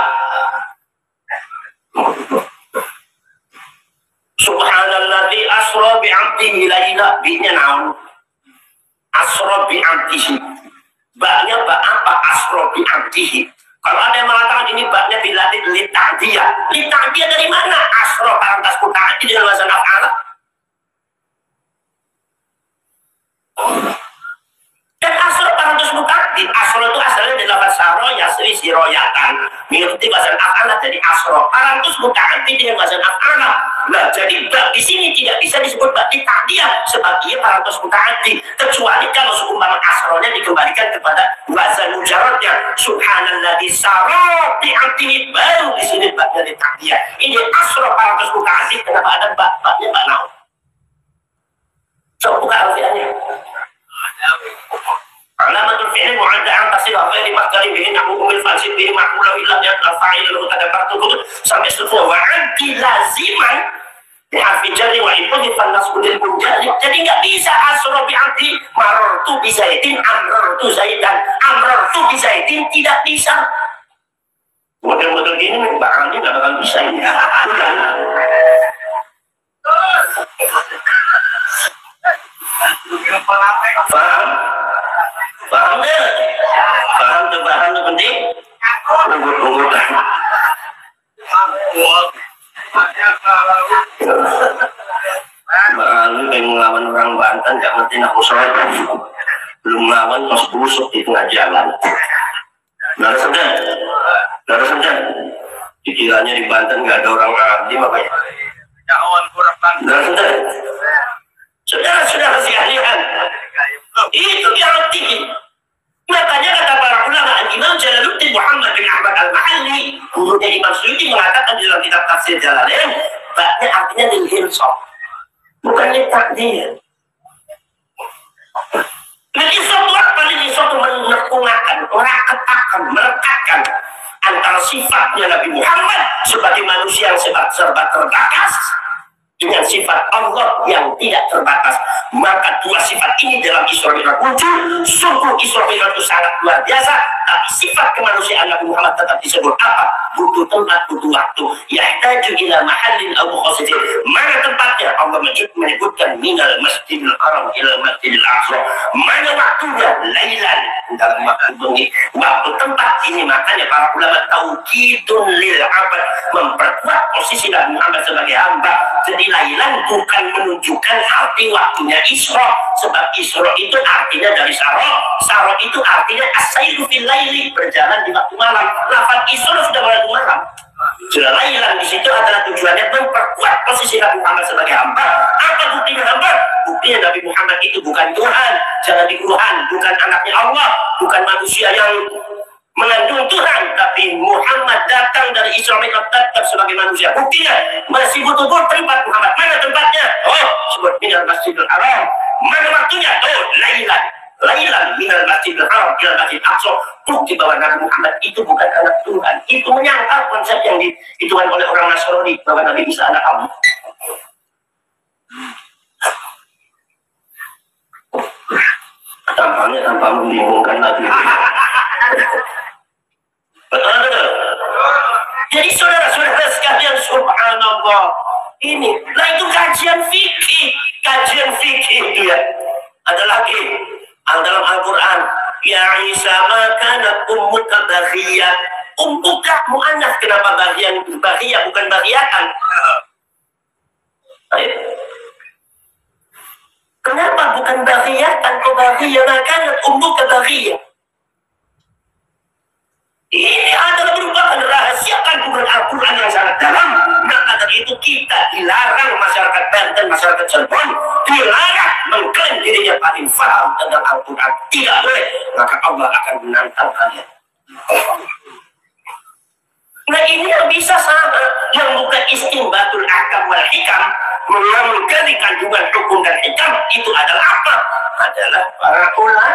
Subhanalladzi asra bi'abdihi laila, bi'nya naun asra bi'abdihi, ba'nya apa? Asra bi'abdihi. Kalau ada yang mengatakan ini baknya biladid lita'diyah. Lita'diyah dari mana? Asro parantas muta'addi dengan wazan af'ala. Dan asro parantas muta'addi. Asro itu asalnya dari lafaz saro yasri siroyatan. Mengikuti wazan af'ala jadi asro. Parantas muta'addi dengan wazan af'ala. Nah jadi bak di sini tidak bisa disebut bak lita'diyah. sebab ia parantos mutaaddi, kecuali kalau seumpama asronya dikembalikan kepada wazan mujarradnya. Subhanalladzi sarra bi 'abdihi, baru di sini baknya ditakdir. Ini asro parantos mutaaddi, kenapa ada baknya Pak Nau? Coba buka alfiahnya. Alamatul fi'il mu'adda'an tasir wa ghairi mahdari bihi nahwu bil fasid bihi ma'mula illa yaqal fa'il lahu tadabbartu sampai seterusnya wa 'addi laziman bi harfi jarri wa ibudi fan nasbu lil munjali. Jadi enggak bisa asra bi 'abdi marartu bi zaidin amrartu zaidan amrartu bi zaidin, tidak bisa. Model-model gini bakal enggak bakal bisa ini. Paham? Paham deh? Paham tuh penting? Nunggu. Malu kayak ngelawan orang Banten gak ngerti nak usaha, belum ngelawan terus busuk di tengah jalan. Nara saja. Dikiranya di Banten gak ada orang Arab, makanya nara saja. Saudara-saudara sekalian, itu diarti. Makanya kata para ulama, Imam Jalaluddin Muhammad bin Ahmad al-Mahalli, gurunya Imam Suyuti, mengatakan di dalam kitab tafsir Jalalain, baknya artinya lil-hirsok, bukan takdir. Lil-hirsok itu apa? Lil-hirsok itu merekatkan antara sifatnya Nabi Muhammad sebagai manusia yang serba terbatas dengan sifat Allah yang tidak terbatas. Maka dua sifat ini dalam Isra Mi'raj muncul. Sungguh Isra Mi'raj itu sangat luar biasa, tapi sifat kemanusiaan Nabi Muhammad tetap disebut apa? Butuh tempat, butuh waktu. Yahtaju ila mahallin aw mukhassisin. Mana tempatnya? Allah menyebutkan minal masjidil haram ila masjidil aqsa. Mana waktunya? Lailan, dalam waktu bengi. Waktu tempat ini, makanya para ulama taukidun lil abad, memperkuat posisi Nabi Muhammad sebagai hamba. Jadi lailan bukan menunjukkan arti waktunya Isra, sebab Isra itu artinya dari Saro itu artinya as-sairu fil laili, berjalan di waktu malam. Lafaz Isra sudah waktu malam. Sudah lailan di situ adalah tujuannya memperkuat posisi Nabi Muhammad sebagai hamba. Apa buktinya hamba? Buktinya Nabi Muhammad itu bukan Tuhan, jangan dikuruhan, bukan anaknya Allah, bukan manusia yang mengandung Tuhan, tapi Muhammad datang dari Isra Mi'raj tetap sebagai manusia. Buktinya masih butuh tempat Muhammad. Mana tempatnya? Oh, sebut minal masjidil haram. Mana waktunya? Oh, lailan minal masjidil haram ila masjidil aqsa. Bukti bahwa Nabi Muhammad itu bukan anak Tuhan. Itu menyangkal konsep yang dihitungkan oleh orang Nasrani bahwa Nabi Isa anak Allah. Tampaknya tanpa membingungkan lagi. Betul. Jadi saudara-saudara sekalian, subhanallah, ini lah itu kajian fikih itu ya. Ada lagi dalam Al-Quran, ya Isa makana ummuka baghiyah. Ummuka mu'annas, kenapa baghiyah bukan baghiyatan? Kenapa bukan baghiyatan? Kok baghiyah makana ummuka baghiyah? Ini adalah merupakan rahasia kandungan Al-Quran yang sangat dalam. Maka dari itu kita dilarang, masyarakat Banten, masyarakat Cirebon dilarang mengklaim dirinya paling paham tentang Al-Quran. Tidak boleh, maka Allah akan menantang kalian. Nah ini yang bisa sama, yang bukan istinbatul ahkam wal hikam, mengambil kandungan hukum dan hikam, itu adalah apa? Adalah para ulama.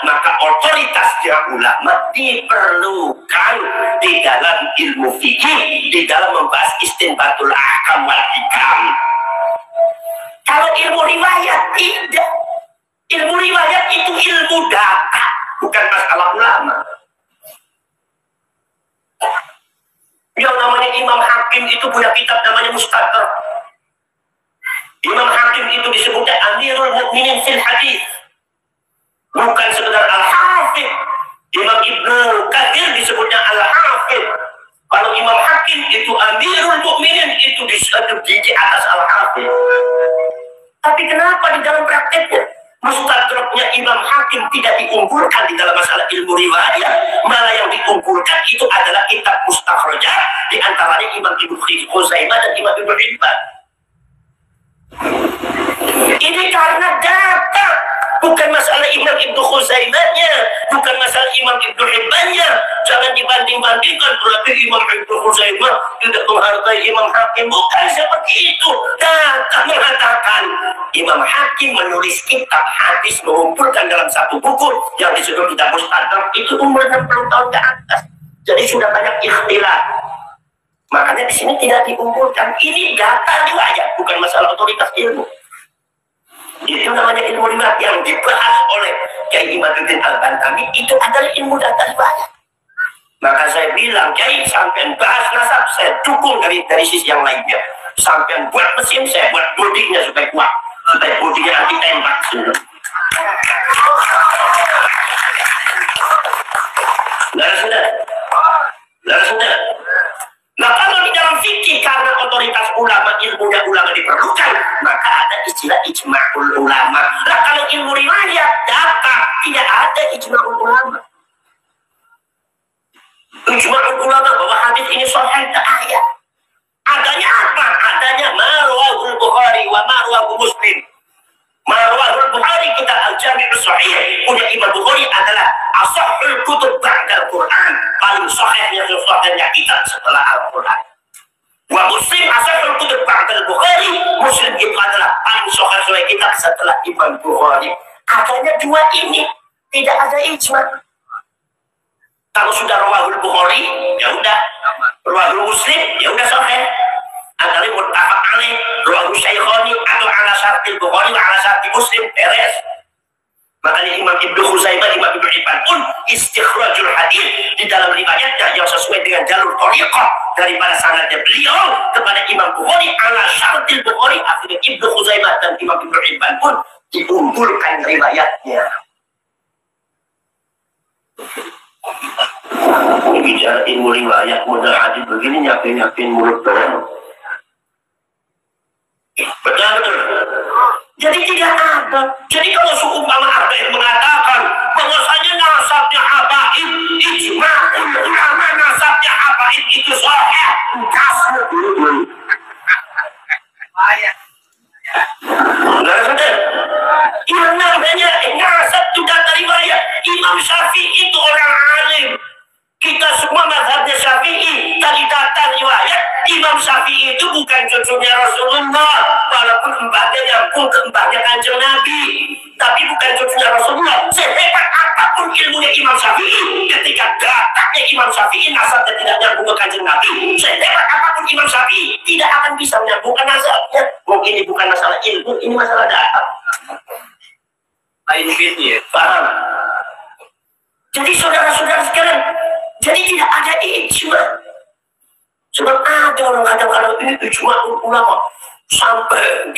Maka otoritasnya ulama diperlukan di dalam ilmu fikih, di dalam membahas istinbatul ahkam wal hikam. Kalau ilmu riwayat tidak. Ilmu riwayat itu ilmu data, bukan masalah ulama. Yang namanya Imam Hakim itu punya kitab namanya Mustadrak. Imam Hakim itu disebutnya Amirul Mukminin fil Hadis, bukan sekedar Al-Hafidh. Imam Ibnu Katsir disebutnya Al-Hafidh. Kalau Imam Hakim itu Amirul Mukminin, itu di atas Al-Hafidh. Tapi kenapa di dalam prakteknya Mustadraknya Imam Hakim tidak diunggulkan di dalam masalah ilmu riwayat, malah yang diunggulkan itu adalah kitab mustakhrajah, di antaranya Imam Ibnu Khuzaimah dan Imam Ibnu Hibban. Khuzaimahnya, bukan masalah Imam Ibnu Hibbannya. Jangan dibanding-bandingkan berarti Imam Ibnu Khuzaimah tidak menghargai Imam Hakim. Bukan seperti itu. Datang mengatakan Imam Hakim menulis kitab hadis, mengumpulkan dalam satu buku yang disebut kitab Mustadrak, itu umur 60 tahun ke atas. Jadi sudah banyak ikhtilaf. Makanya di sini tidak diumpulkan. Ini data riwayat, bukan masalah otoritas ilmu. Itu namanya ilmu riwayat yang dibahas oleh Kiai Imaduddin Al-Bantami. Itu adalah ilmu data riwayat. Maka saya bilang, Kiai sampai bahas nasab, saya dukung dari sisi yang lainnya. Sampai buat mesin, saya buat bodinya supaya kuat, supaya bodinya anti tembak. Sudah. Nah, kalau di dalam fikih karena otoritas ulama, ilmunya ulama diperlukan, maka ada istilah ijma'ul ulama. Nah, kalau ilmu riwayat data, tidak ada ijma'ul ulama. Ijma'ul ulama bahwa hadis ini sahih tak ayat. Adanya apa? Adanya marwahul Bukhari wa marwahul Muslim. Marwahul Bukhari kita al-Jami'us Sahih. Punya Imam Bukhari adalah asahul kutub ba'da Al-Quran. Paling sahihnya kitab setelah Al-Quran. Wa Muslim asahul kutub ba'da Al-Bukhari. Muslim itu adalah paling sahih kitab setelah Imam Bukhari. Adanya dua ini, tidak ada ijma'. Kalau sudah rawahul Bukhari, ya udah. Rawahul Muslim, ya udah sahih. Antara muttafaq alaih, rawahul Syaikhani atau ala syartil Bukhari wa ala syartil Muslim, beres. Makanya Imam Ibnu Khuzaimah, Imam Ibnu Hibban pun istikhrajul hadis di dalam riwayatnya yang sesuai dengan jalur thariqah daripada sanadnya beliau kepada Imam Bukhari ala syartil Bukhari. Akhirnya Ibnu Khuzaimah dan Imam Ibnu Hibban pun diunggulkan riwayatnya. Bicara ilmu riwayat modal hadis begini nyakin mulut orang. Betul. Jadi tidak ada. Jadi kalau seumpama ada yang mengatakan bahwasanya nasabnya habaib, ijma'ul ulama nasabnya habaib itu sahih, kasar. Yang namanya nasab juga dari riwayat. Imam Syafi'i itu orang alim. Kita semua mazhabnya Syafi'i. Tadi data riwayat, Imam Syafi'i itu bukan cucunya Rasulullah, walaupun mbahnya nyambung ke mbahnya Kanjeng Nabi, tapi bukan cucunya Rasulullah. Sehebat apapun ilmunya Imam Syafi'i, ketika datanya Imam Syafi'i nasabnya tidak nyambung ke Kanjeng Nabi, sehebat apapun Imam Syafi'i tidak akan bisa menyambungkan nasabnya. Mungkin ini bukan masalah ilmu, ini masalah data. Lain gitu ya, paham? Jadi saudara-saudara sekalian, jadi tidak ada ijma. Sebab ada orang kadang-kadang ini ijma ulama sampai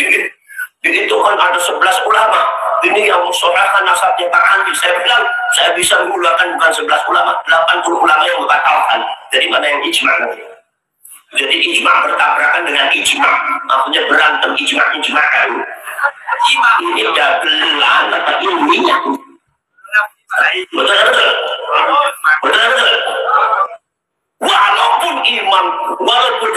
dihitungan ada 11 ulama. Ini yang mensahihkan nasabnya Pak Andi. Saya bilang saya bisa mengeluarkan bukan 11 ulama, 80 ulama yang membatalkan. Jadi mana yang ijma nanti? Jadi ijma bertabrakan dengan ijma, maksudnya berantem ijma-ijma'an. Ini dagelan atau ilmiah. Betul. Walaupun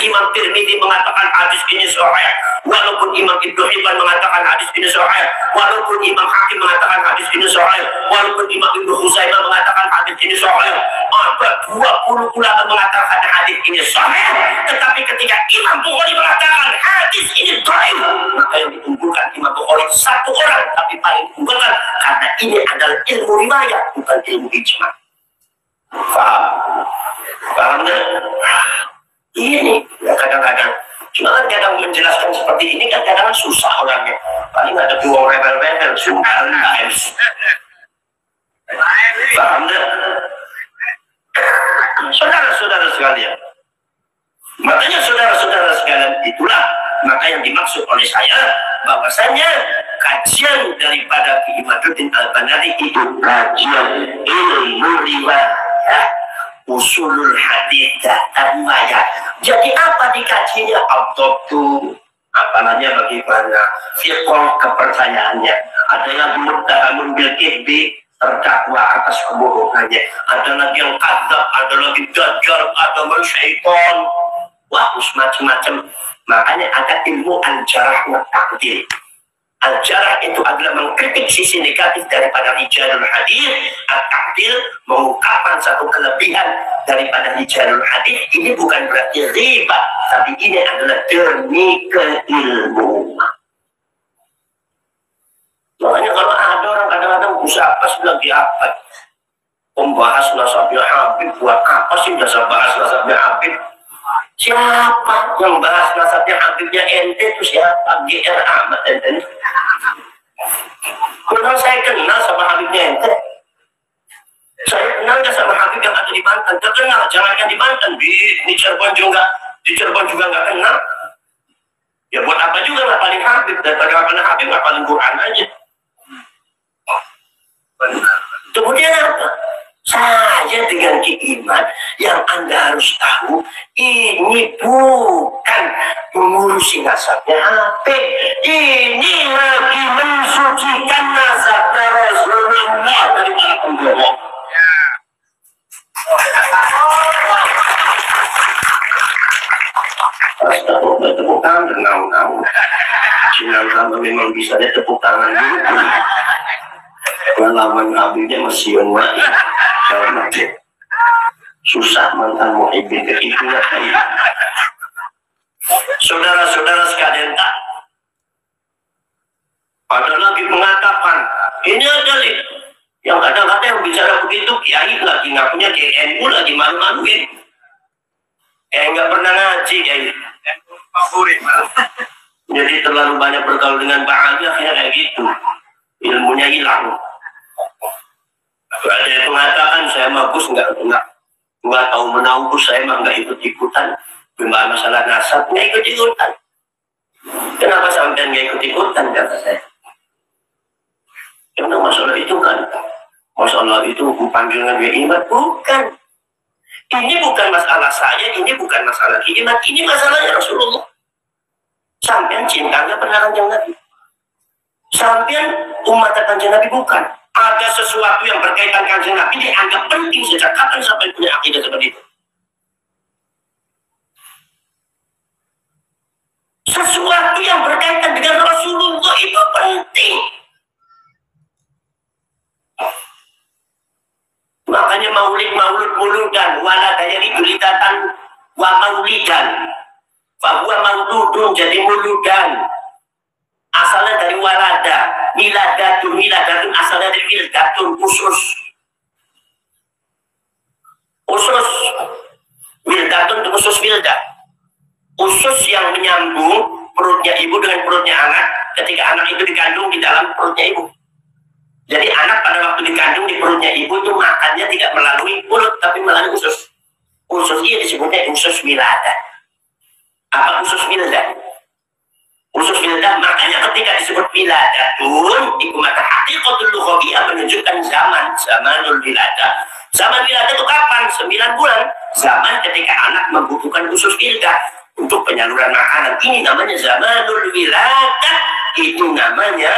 Imam Tirmidzi mengatakan hadis ini sahih, walaupun Imam Ibnu Hibban mengatakan hadis ini sahih, walaupun Imam Hakim mengatakan hadis ini sahih, walaupun Imam Ibnu Khuzaimah mengatakan hadis ini sahih, ada 20 ulama mengatakan hadis ini sahih, tetapi ketika Imam Bukhari mengatakan hadis ini dhaif, maka yang diunggulkan Imam Bukhari satu orang, tapi paling diunggulkan karena ini adalah ilmu riwayat, bukan ilmu ijma. Paham nggak? Ini ya kadang-kadang, cuma kan kadang menjelaskan seperti ini kan kadang susah orangnya. Paling ada dua rebel-rebel, sumpah lives. Paham nggak? Saudara-saudara sekalian, makanya saudara-saudara sekalian itulah maka yang dimaksud oleh saya bahwasanya kajian daripada Kiai Imaduddin Al-Bantami itu kajian ilmu riwayat, usulul hadis dan riwayat. Jadi apa dikajinya? Abdobtu, apalanya bagaimana fiqh kepercayaannya. Ada yang muttahamun bil kibbi, terdakwa atas kebohongannya. Ada lagi yang kadzab, ada lagi dajjal, ada syaitan. Wah, macam-macam. Makanya ada ilmu al-jarh wa ta'dil. Al-jarh itu adalah mengkritik sisi negatif daripada rijalul hadis. At-ta'dil mengungkapkan satu kelebihan daripada rijalul hadis. Ini bukan berarti riba, tapi ini adalah demi keilmuan. Makanya kalau ada orang kadang-kadang usaha apa sih lagi apa? Membahas nasabnya Habib, buat apa sih udah bahas nasabnya Habib? Siapa yang bahas nasabnya Habibnya ente itu siapa? GR Ahmad ente. Padahal saya kenal sama Habibnya ente. Saya kenal gak sama Habib yang ada di Banten? Terkenal, jangankan di Banten, di Cirebon juga, nggak kenal. Ya buat apa juga ngapalin Habib, daripada ngapalin Habib ngapalin Quran aja. Kemudian apa? Saya dengan iman yang Anda harus tahu, ini bukan mengurusi nasabnya Habib, ini lagi mensucikan nasabnya Rasulullah dari para pembohong. Tepuk tangan, tenang. Sinar sama memang bisa dia tepuk tangan dulu. Pengalaman Habibnya masih online. Susah mantan muhibbin itu. Saudara-saudara sekalian, tak ada lagi mengatakan ini ada yang kadang-kadang yang bicara begitu kiai lagi ngakunya KNU lagi malu-maluin, nggak pernah ngaji kiai favorit. Jadi terlalu banyak bergaul dengan bahagia, akhirnya kayak gitu, ilmunya hilang. Ada yang mengatakan saya bagus nggak tahu menahu, saya mah nggak ikut-ikutan membahas masalah nasab, nggak ikut-ikutan. Kenapa sampai nggak ikut-ikutan, kata saya? Karena masalah itu kan, masalah itu panggilan iman, bukan. Ini bukan masalah saya, ini bukan masalah iman, ini masalahnya Rasulullah. Sampean cintanya benar kanjeng Nabi. Sampean umat kanjeng Nabi bukan. Ada sesuatu yang berkaitan kanjeng Nabi dianggap penting sejak kapan sampai punya akidah seperti itu. Sesuatu yang berkaitan dengan Rasulullah itu penting. Makanya mauludan waladaya ridulidatan wa maulidan bahwa mauludun jadi muludan asalnya dari walada, miladatun asalnya dari mildatun, usus mildatun itu usus mildat, usus yang menyambung perutnya ibu dengan perutnya anak ketika anak itu dikandung di dalam perutnya ibu. Jadi anak pada waktu dikandung di perutnya ibu itu makannya tidak melalui mulut tapi melalui usus. Usus ini disebutnya usus wiladah. Apa usus wiladah? Usus wiladah, makanya ketika disebut wiladatun itu maka hakikatul lughawiyah menunjukkan zamanul wiladah. Zaman wiladah itu kapan? 9 bulan. Zaman ketika anak membutuhkan usus wiladah untuk penyaluran makanan. Ini namanya zamanul wiladah. Itu namanya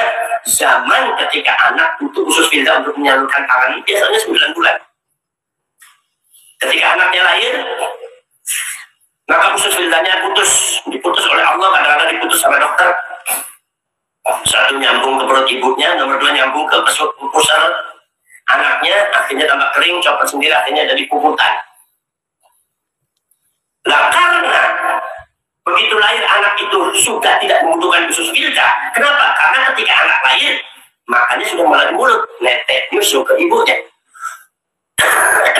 zaman ketika anak butuh usus wiladah untuk menyalurkan pangan. Biasanya 9 bulan. Ketika anaknya lahir, maka usus wildannya diputus oleh Allah, kadang-kadang diputus sama dokter. Satu nyambung ke perut ibunya, nomor 2 nyambung ke pusar anaknya, akhirnya tambah kering, copot sendiri, akhirnya jadi puputan. Nah, karena begitu lahir anak itu sudah tidak membutuhkan usus wildah. Kenapa? Karena ketika anak lahir, makannya sudah melalui mulut, netek nyusul ke ibunya.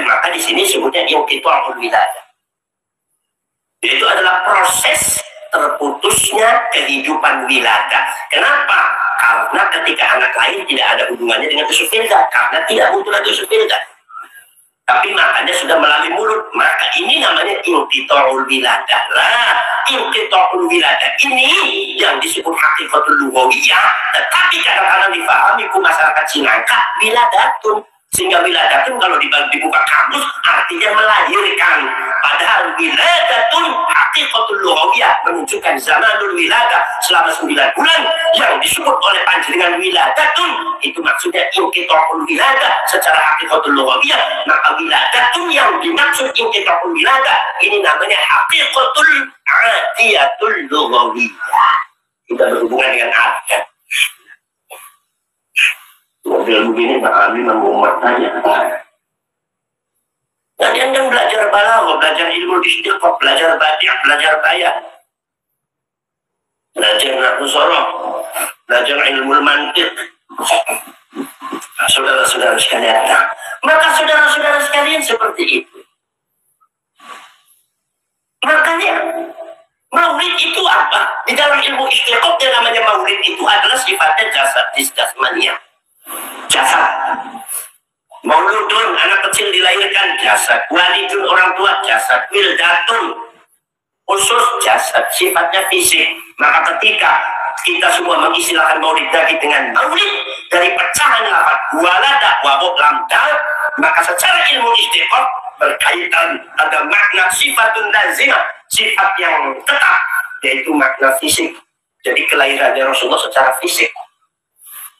Maka di sini sebutnya inqita'ul wiladah. Itu adalah proses terputusnya kehidupan wiladah. Kenapa? Karena ketika anak lahir tidak ada hubungannya dengan usus wildah, karena tidak butuh lagi usus wildah. Tapi makannya sudah melalui mulut, maka ini namanya inqita'ul wiladah. Lah, inqita'ul wiladah ini yang disebut hakikatul lughawiyah, tetapi kadang-kadang difahami ku masyarakat Cinangka wiladatun. Sehingga wiladatun kalau dibuka kamus artinya melahirkan. Padahal wiladatun hakikatul lughawiyah menunjukkan zamanul wiladah selama 9 bulan yang disebut oleh panjenengan wiladatun itu maksudnya inqita'ul wiladah secara hakikatul lughawiyah. Maka wiladatun yang dimaksud inqita'ul wiladah ini namanya hakikatul adiyatul lughawiyah. Tidak berhubungan dengan adat. model begini Pak Ali mengumat tanya. Kalian kan belajar balaghah, belajar ilmu istiqaq, belajar badi', belajar bayan, belajar nahwu sharaf, belajar ilmu mantiq. Nah, saudara-saudara sekalian, maka saudara-saudara sekalian seperti itu. Makanya maulid itu apa? Di dalam ilmu istiqaq yang namanya maulid itu adalah sifatnya jasad, jasmania. Jasad. Mauludun, anak kecil dilahirkan, jasad. Walidun, orang tua, jasad. Wildatun, usus, jasad. Sifatnya fisik. Maka ketika kita semua mengistilahkan maulid lagi dengan maulid dari pecahan lafaz walada wa lamda, maka secara ilmu istiqaq berkaitan ada makna sifatun lazimah, sifat yang tetap, yaitu makna fisik. Jadi kelahirannya Rasulullah secara fisik.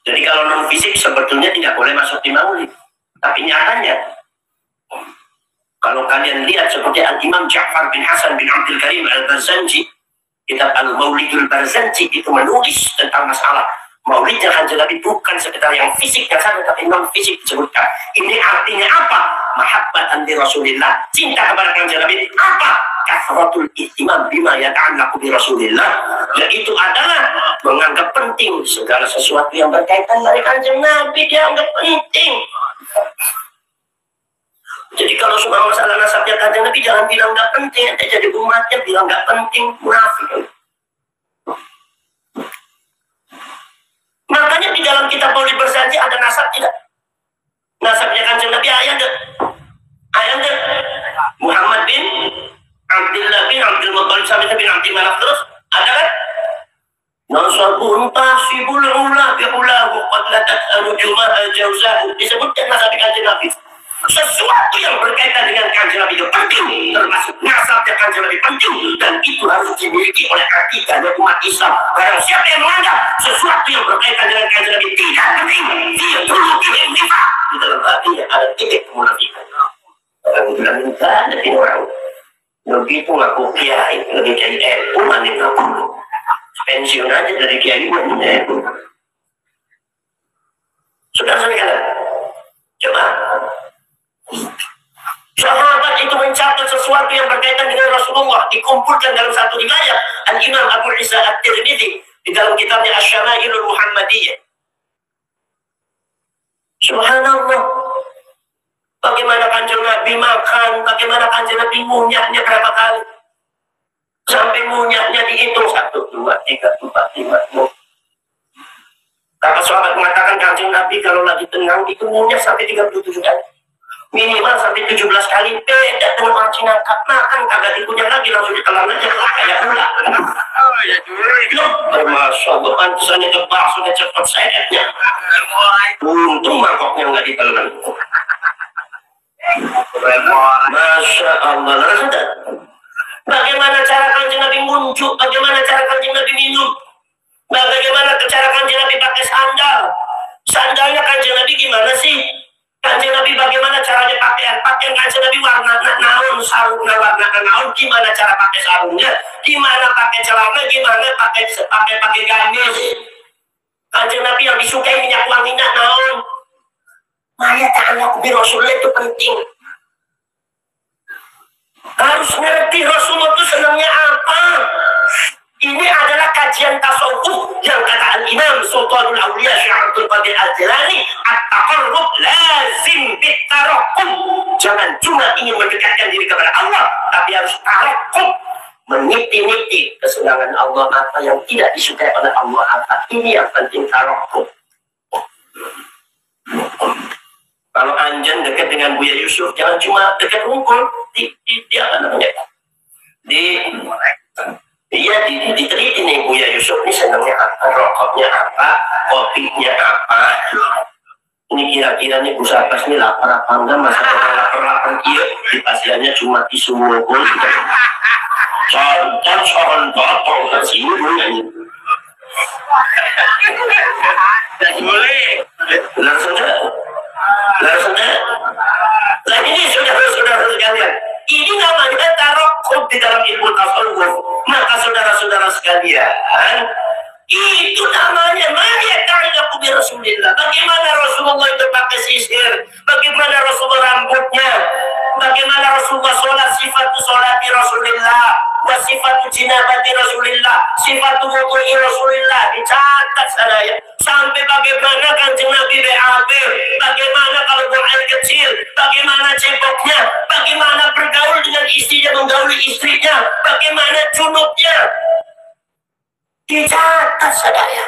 Jadi kalau non fisik sebetulnya tidak boleh masuk di maulid. Tapi nyatanya, kalau kalian lihat seperti Al-Imam Ja'far bin Hasan bin Abdul Karim Al-Barzanji, kitab Al-Maulidul Barzanji itu menulis tentang masalah maulidnya Kanjeng Nabi bukan sekedar yang fisiknya saja, tapi non fisik disebutkan. Ini artinya apa? Mahabbatan di Rasulillah, cinta kepada Kanjeng Nabi. Apa? Kasratul ihtimam bima yata'allaqu bi Rasulillah, yaitu adalah menganggap penting segala sesuatu yang berkaitan dengan Kanjeng Nabi, dianggap penting. Jadi kalau semua masalah nasabnya Kanjeng Nabi jangan bilang nggak penting, nanti jadi umatnya bilang nggak penting, munafik. Makanya di dalam kitab Maulid Barzanji ada nasab tidak? Nasabnya Kanjeng Nabi ayat enggak? Ayat enggak? Muhammad bin Abdullah bin Abdul Muttalib sampai bin Abdul Manaf terus ada kan? Nasabun tasibul ula bi'ulahu qad latat anujumah al-jawzah. Disebutkan nasab Kanjeng Nabi. Sesuatu yang berkaitan dengan Kanjeng Nabi itu penting, termasuk nasabnya Kanjeng Nabi penting, dan itu harus dimiliki oleh akidah dan umat Islam. Barang siapa yang menganggap sesuatu yang berkaitan dengan Kanjeng Nabi tidak penting, dia perlu diintifak. Di dalam hatinya ada titik kemunafikan. Orang bilang enggak ada orang begitu ngaku kiai, lagi kiai manin aku pensiun aja dari kiai manin. Saudara-saudara, coba sahabat itu mencatat sesuatu yang berkaitan dengan Rasulullah, dikumpulkan dalam satu riwayat Al-Imam Abu Isa At-Tirmidzi di dalam kitabnya Asy-Syama'ilul Muhammadiyah. Subhanallah, bagaimana Kanjeng Nabi makan, bagaimana Kanjeng Nabi ngunyahnya berapa kali, sampai ngunyahnya dihitung 1, 2, 3, 4, 5, 6. Kata sahabat mengatakan Kanjeng Nabi kalau lagi tenang itu ngunyah sampai 37 kali, minimal sampai 17 kali. Beda dengan orang Cina, makan kagak dikunyah lagi, langsung ditelan aja kayak ular. Masya Allah, pantesannya kebak sudah cepat sayapnya. Untung mangkoknya nggak ditelan. Masya Allah. Bagaimana cara Kanjeng Nabi muncul? Bagaimana cara Kanjeng Nabi minum? Bagaimana cara Kanjeng Nabi pakai sandal? Sandalnya Kanjeng Nabi gimana sih? Kanjeng Nabi bagaimana caranya pakaian Kanjeng Nabi warna naon, sarungnya warna naon, gimana cara pakai sarungnya, gimana pakai celana, gimana pakai gamis. Kanjeng Nabi yang disukai minyak wanginya naon. Maya ta'allaqu bi Rasulullah itu penting. Harus ngerti Rasulullah itu senangnya apa. Ini adalah kajian tasawuf yang kata Al-Imam Sultanul Auliya Syekh Abdul Qadir Al-Jilani, at-taqarrub lazim bit-taraqqub. Jangan cuma ingin mendekatkan diri kepada Allah, tapi harus taraqqub, meniti-niti kesenangan Allah apa, yang tidak disukai oleh Allah apa. Ini yang penting, taraqqub. Kalau Anjan dekat dengan Buya Yusuf, jangan cuma dekat hukum, diteliti nih Buya Yusuf ini senangnya apa, rokoknya apa, kopinya apa. Ini kira-kira nih Bu Sabas ini lapar apa enggak, masalah lapar-lapar iya, di pasiennya cuma tisu mukul. Contoh kasih ini. Boleh. Langsung nah ini saudara-saudara sekalian, ini namanya tarokkub di dalam ilmu tasawuf. Maka saudara-saudara sekalian, itu namanya ta'allaqu bi Rasulillah. Bagaimana Rasulullah disisir. Bagaimana Rasulullah rambutnya, bagaimana Rasulullah sholat, sifatu sholati Rasulullah, wa sifatu jinabati Rasulullah, sifatu wudu'i Rasulullah, dicatat saya. Sampai bagaimana Kanjeng Nabi BAB, bagaimana kalau buang air kecil, bagaimana ceboknya, bagaimana bergaul dengan istrinya, menggauli istrinya, bagaimana junubnya, dicatat saya.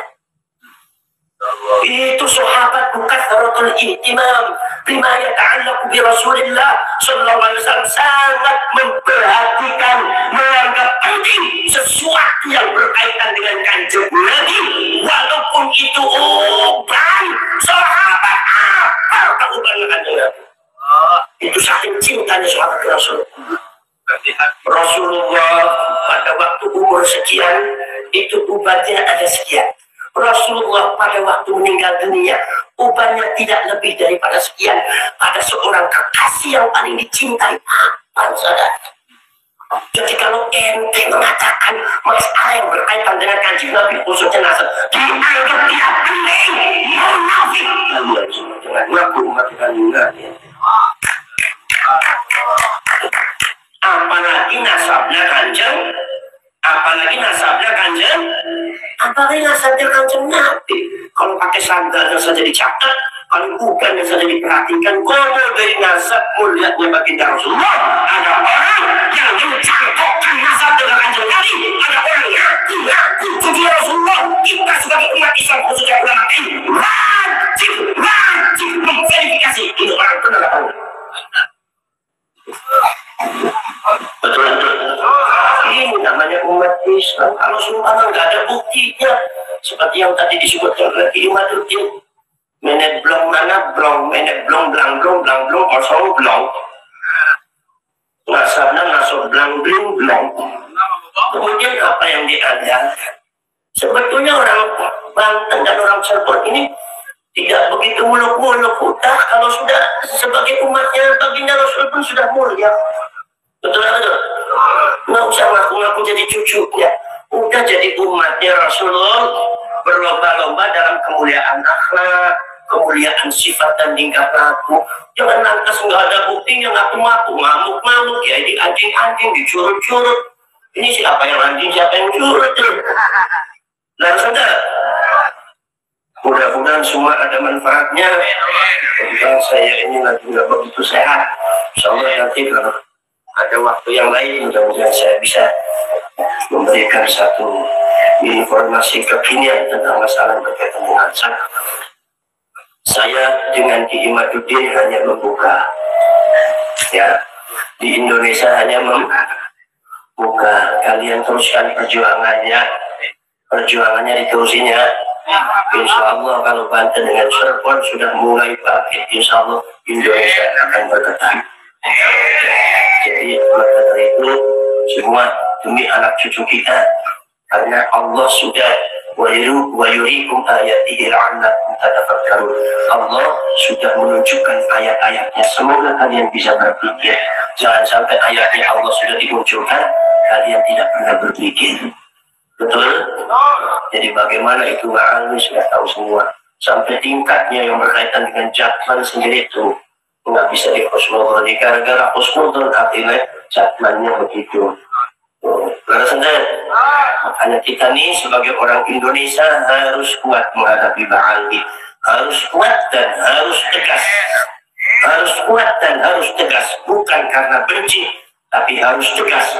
Itu sahabat bukan haratul ihtimam bima yata'allaqu bi Rasulillah sallallahu alaihi wasallam, sangat memperhatikan, menganggap penting sesuatu yang berkaitan dengan Kanjeng Nabi, walaupun itu uban sahabat. Apa uban Kanjeng Nabi? Itu saking cintanya sahabat Rasul. Rasulullah pada waktu umur sekian itu ubannya ada sekian. Rasulullah pada waktu meninggal dunia ubannya tidak lebih daripada sekian. Pada seorang kekasih yang paling dicintai, apa saudara? Jadi kalau ente mengatakan masalah yang berkaitan dengan Kanjeng Nabi khususnya nasab, dianggap tidak penting, munafik. Jangan ngaku matikan Nabi. Apalagi nasabnya Kanjeng, apalagi nasabnya Kanjeng, apalagi nasabnya Kanjeng Nabi. Kalau pakai sandalnya saja dicatat, kalau bukannya saja diperhatikan, kalau dari nasab mulianya baginda Rasulullah, ada orang yang mencatatkan nasab dengan Kanjeng Nabi, ada orang yang ngaku jadi Rasulullah. Kita sebagai umat Islam khususnya ulama ini wajib memverifikasi ini orang benar atau betul. Ini namanya umat Islam. Kalau sumpah nggak ada buktinya, seperti yang tadi disebutkan oleh Imaduddin, menet blong mana blong, menet blong blang blong blang blong kosong blong, nasabnya nasab blang bling blong. Kemudian apa yang diandalkan? Sebetulnya orang Banten dan orang Cirebon ini tidak begitu muluk-muluk. Udah kalau sudah sebagai umatnya baginda Rasul pun sudah mulia. Betul betul. Nggak usah ngaku-ngaku jadi cucunya. Udah jadi umatnya Rasulullah, berlomba-lomba dalam kemuliaan akhlak, kemuliaan sifat dan tingkah laku. Jangan lantas nggak ada buktinya ngaku-ngaku, ngamuk-ngamuk ya, ini anjing-anjing dicurut-curut. Ini siapa yang anjing, siapa yang curut? Nah, saudara, mudah-mudahan semua ada manfaatnya. Tentang saya ini lagi nggak begitu sehat. Insyaallah nanti kalau ada waktu yang lain, mudah-mudahan saya bisa memberikan satu informasi kekinian tentang masalah berkaitan dengan saya dengan Ki Imaduddin hanya membuka, ya, di Indonesia hanya membuka. Kalian teruskan perjuangannya diterusinya. Insya Allah kalau Banten dengan Cirebon sudah mulai bangkit, insya Allah Indonesia akan bergetar. Jadi maka dari itu semua demi anak cucu kita, karena Allah sudah wa yuriikum ayatihi la'allakum tatafakkarun. Allah sudah menunjukkan ayat-ayatnya, semoga kalian bisa berpikir. Jangan sampai ayatnya Allah sudah dimunculkan kalian tidak pernah berpikir. Betul? Jadi bagaimana itu Ma'alwi sudah tahu semua. Sampai tingkatnya yang berkaitan dengan Jatman sendiri itu nggak bisa dikosmodon. Gara-gara kosmodon artinya Jatmannya begitu. Karena sendiri, makanya kita nih sebagai orang Indonesia harus kuat menghadapi Ma'alwi. Harus kuat dan harus tegas. Harus kuat dan harus tegas. Bukan karena benci, tapi harus tegas.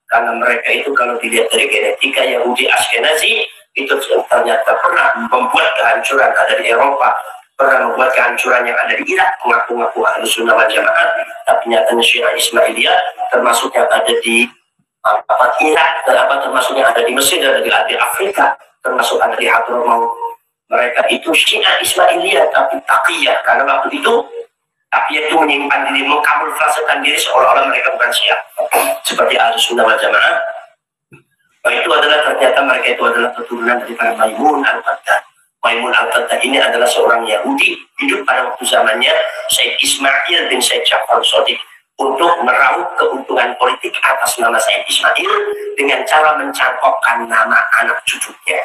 Karena mereka itu kalau dilihat dari genetika Yahudi Ashkenazi itu ternyata pernah membuat kehancuran ada di Eropa, pernah membuat kehancuran yang ada di Irak, mengaku-ngaku Ahlus Sunnah wal Jamaah, tapi nyatanya Syiah Ismailiyah, termasuk yang ada di Irak, termasuk yang ada di Mesir dan ada di Afrika, termasuk ada di Hadramaut. Mereka itu Syiah Ismailiyah tapi taqiyah, karena waktu itu taqiyah itu menyimpan diri, mengkamuflasekan diri seolah-olah mereka bukan Syiah, seperti Ahlus Sunnah wal Jamaah. Itu adalah ternyata mereka itu adalah keturunan daripada Maimun Al-Qaddah. Maimun Al-Qaddah ini adalah seorang Yahudi hidup pada waktu zamannya Said Ismail bin Said Ja'far Shadiq untuk meraup keuntungan politik atas nama Said Ismail dengan cara mencangkokkan nama anak cucunya,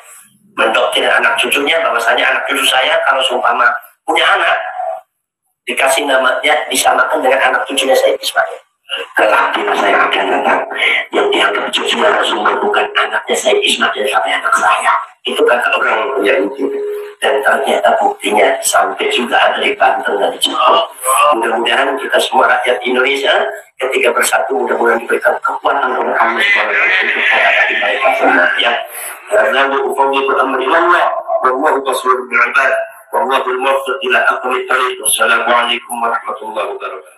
mendoktrin anak cucunya bahwasanya anak cucu saya kalau seumpama punya anak dikasih namanya disamakan dengan anak cucunya Said Ismail. Kelak di masa yang akan datang, yang dianggap cucunya Rasulullah bukan anaknya Said Ismail tapi anak saya. Itu kata orang Yahudi. Dan ternyata buktinya sampai juga ada di Banten dan di Jawa. Mudah-mudahan kita semua rakyat Indonesia ketika bersatu mudah-mudahan diberikan kekuatan oleh Allah SWT untuk menghadapi mereka semua. Ya, karena ufawwidu amri ilallah wallahu basirun bil ibad wallahu al-muwaffiq ila aqwamit thariq. Wassalamualaikum warahmatullahi wabarakatuh.